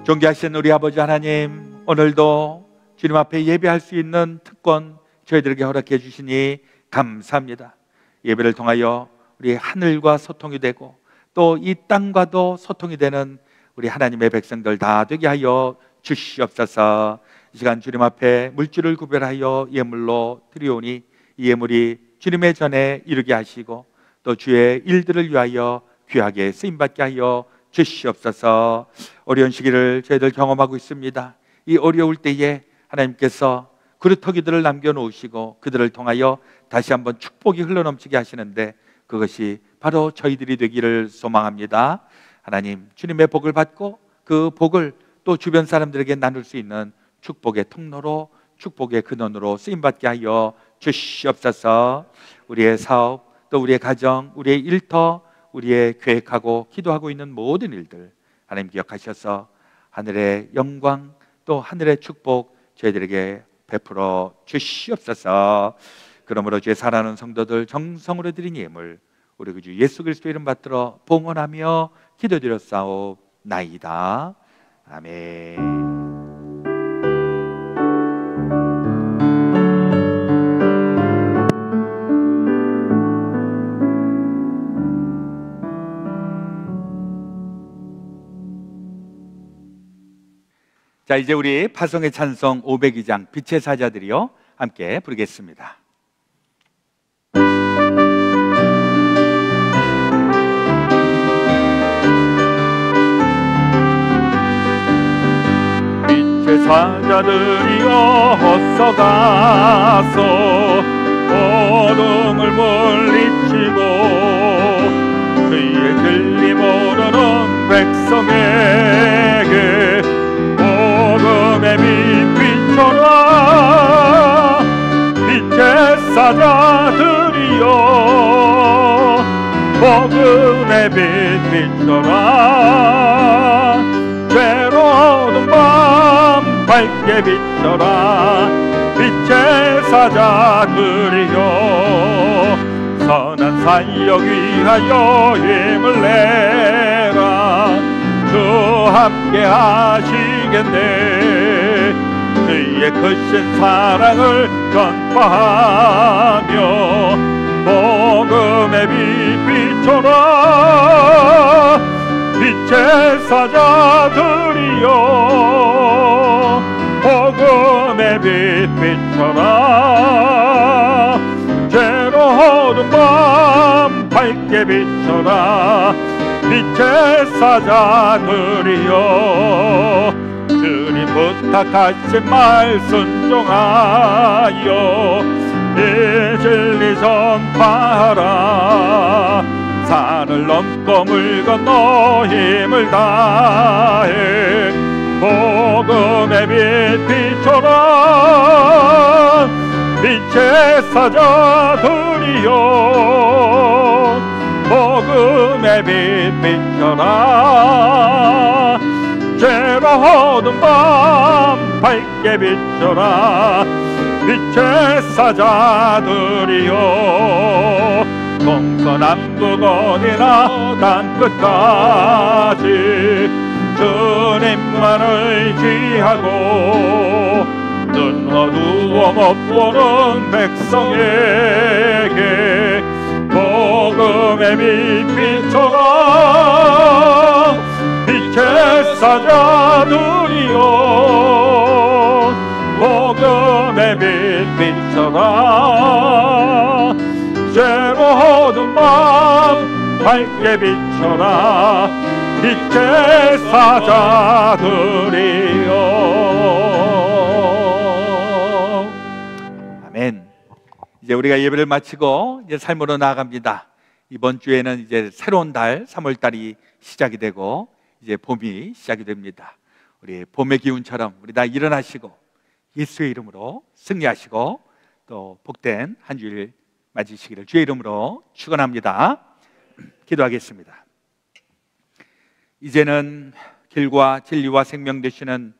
존귀하신 우리 아버지 하나님, 오늘도 주님 앞에 예배할 수 있는 특권 저희들에게 허락해 주시니 감사합니다. 예배를 통하여 우리 하늘과 소통이 되고 또 이 땅과도 소통이 되는 우리 하나님의 백성들 다 되게 하여 주시옵소서. 이 시간 주님 앞에 물질을 구별하여 예물로 드리오니 이 예물이 주님의 전에 이르게 하시고 또 주의 일들을 위하여 귀하게 쓰임받게 하여 주시옵소서. 어려운 시기를 저희들 경험하고 있습니다. 이 어려울 때에 하나님께서 그루터기들을 남겨놓으시고 그들을 통하여 다시 한번 축복이 흘러넘치게 하시는데 그것이 바로 저희들이 되기를 소망합니다. 하나님, 주님의 복을 받고 그 복을 또 주변 사람들에게 나눌 수 있는 축복의 통로로, 축복의 근원으로 쓰임받게 하여 주시옵소서. 우리의 사업, 또 우리의 가정, 우리의 일터, 우리의 계획하고 기도하고 있는 모든 일들 하나님 기억하셔서 하늘의 영광 또 하늘의 축복 저희들에게 베풀어 주시옵소서. 그러므로 주의 사랑하는 성도들 정성으로 드린 예물 우리 구주 예수 그리스도 이름 받들어 봉헌하며 기도드렸사옵나이다. 아멘. 자, 이제 우리 파송의 찬송 502장 빛의 사자들이요 함께 부르겠습니다. 빛의 사자들이여 어서 가서 어둠을 물리치고 그의 진리 모르는 백성에게 복음의 빛 비춰라. 빛의 사자들이여 복음의 빛 비춰라. 괴로운 밤 밝게 비춰라. 빛의 사자들이여 선한 사역 위하여 힘을 내라. 주 함께 하시겠네. 그의 크신 사랑을 전파하며 복음의 빛 비춰라. 빛의 사자들이여 복음의 빛 비춰라. 괴로운 밤 밝게 비춰라. 빛의 사자들이여 주님 부탁하신 말 순종하여 이 진리 전파하라. 산을 넘고 물 건너 힘을 다해 복음의 빛 비춰라. 빛의 사자들이여 복음의 빛 비춰라. 죄로 어두운 밤 밝게 비춰라. 빛의 사자들이여 동서남북 어디나 땅끝까지 주님만을 의지하고 눈 어두워 못 보는 백성에게 복음의 빛 비춰라. 빛의 사자들이여 복음의 빛 비춰라. 죄로 어두운 밤 밝게 비춰라. 빛의 사자들이여. 아멘. 이제 우리가 예배를 마치고 이제 삶으로 나아갑니다. 이번 주에는 이제 새로운 달 3월 달이 시작이 되고 이제 봄이 시작이 됩니다. 우리 봄의 기운처럼 우리 다 일어나시고 예수의 이름으로 승리하시고 또 복된 한 주일 맞으시기를 주의 이름으로 축원합니다. 기도하겠습니다. 이제는 길과 진리와 생명 되시는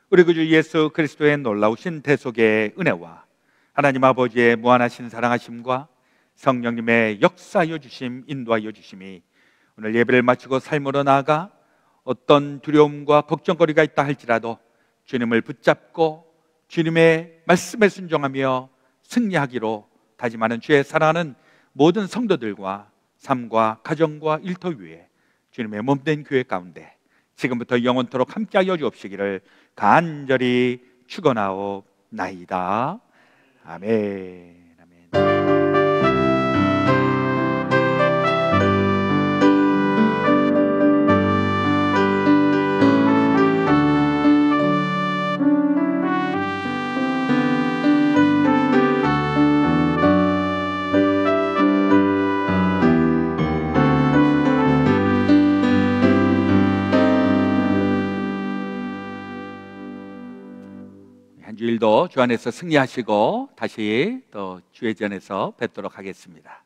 우리 구주 예수 그리스도의 놀라우신 대속의 은혜와 하나님 아버지의 무한하신 사랑하심과 성령님의 역사하여 주심, 인도하여 주심이 오늘 예배를 마치고 삶으로 나아가 어떤 두려움과 걱정거리가 있다 할지라도 주님을 붙잡고 주님의 말씀에 순종하며 승리하기로 다짐하는 주의 사랑하는 모든 성도들과 삶과 가정과 일터 위에 주님의 몸된 교회 가운데 지금부터 영원토록 함께하여 주옵시기를 간절히 축원하옵나이다. 아멘. 한 주일도 주 안에서 승리하시고 다시 또 주의 전에서 뵙도록 하겠습니다.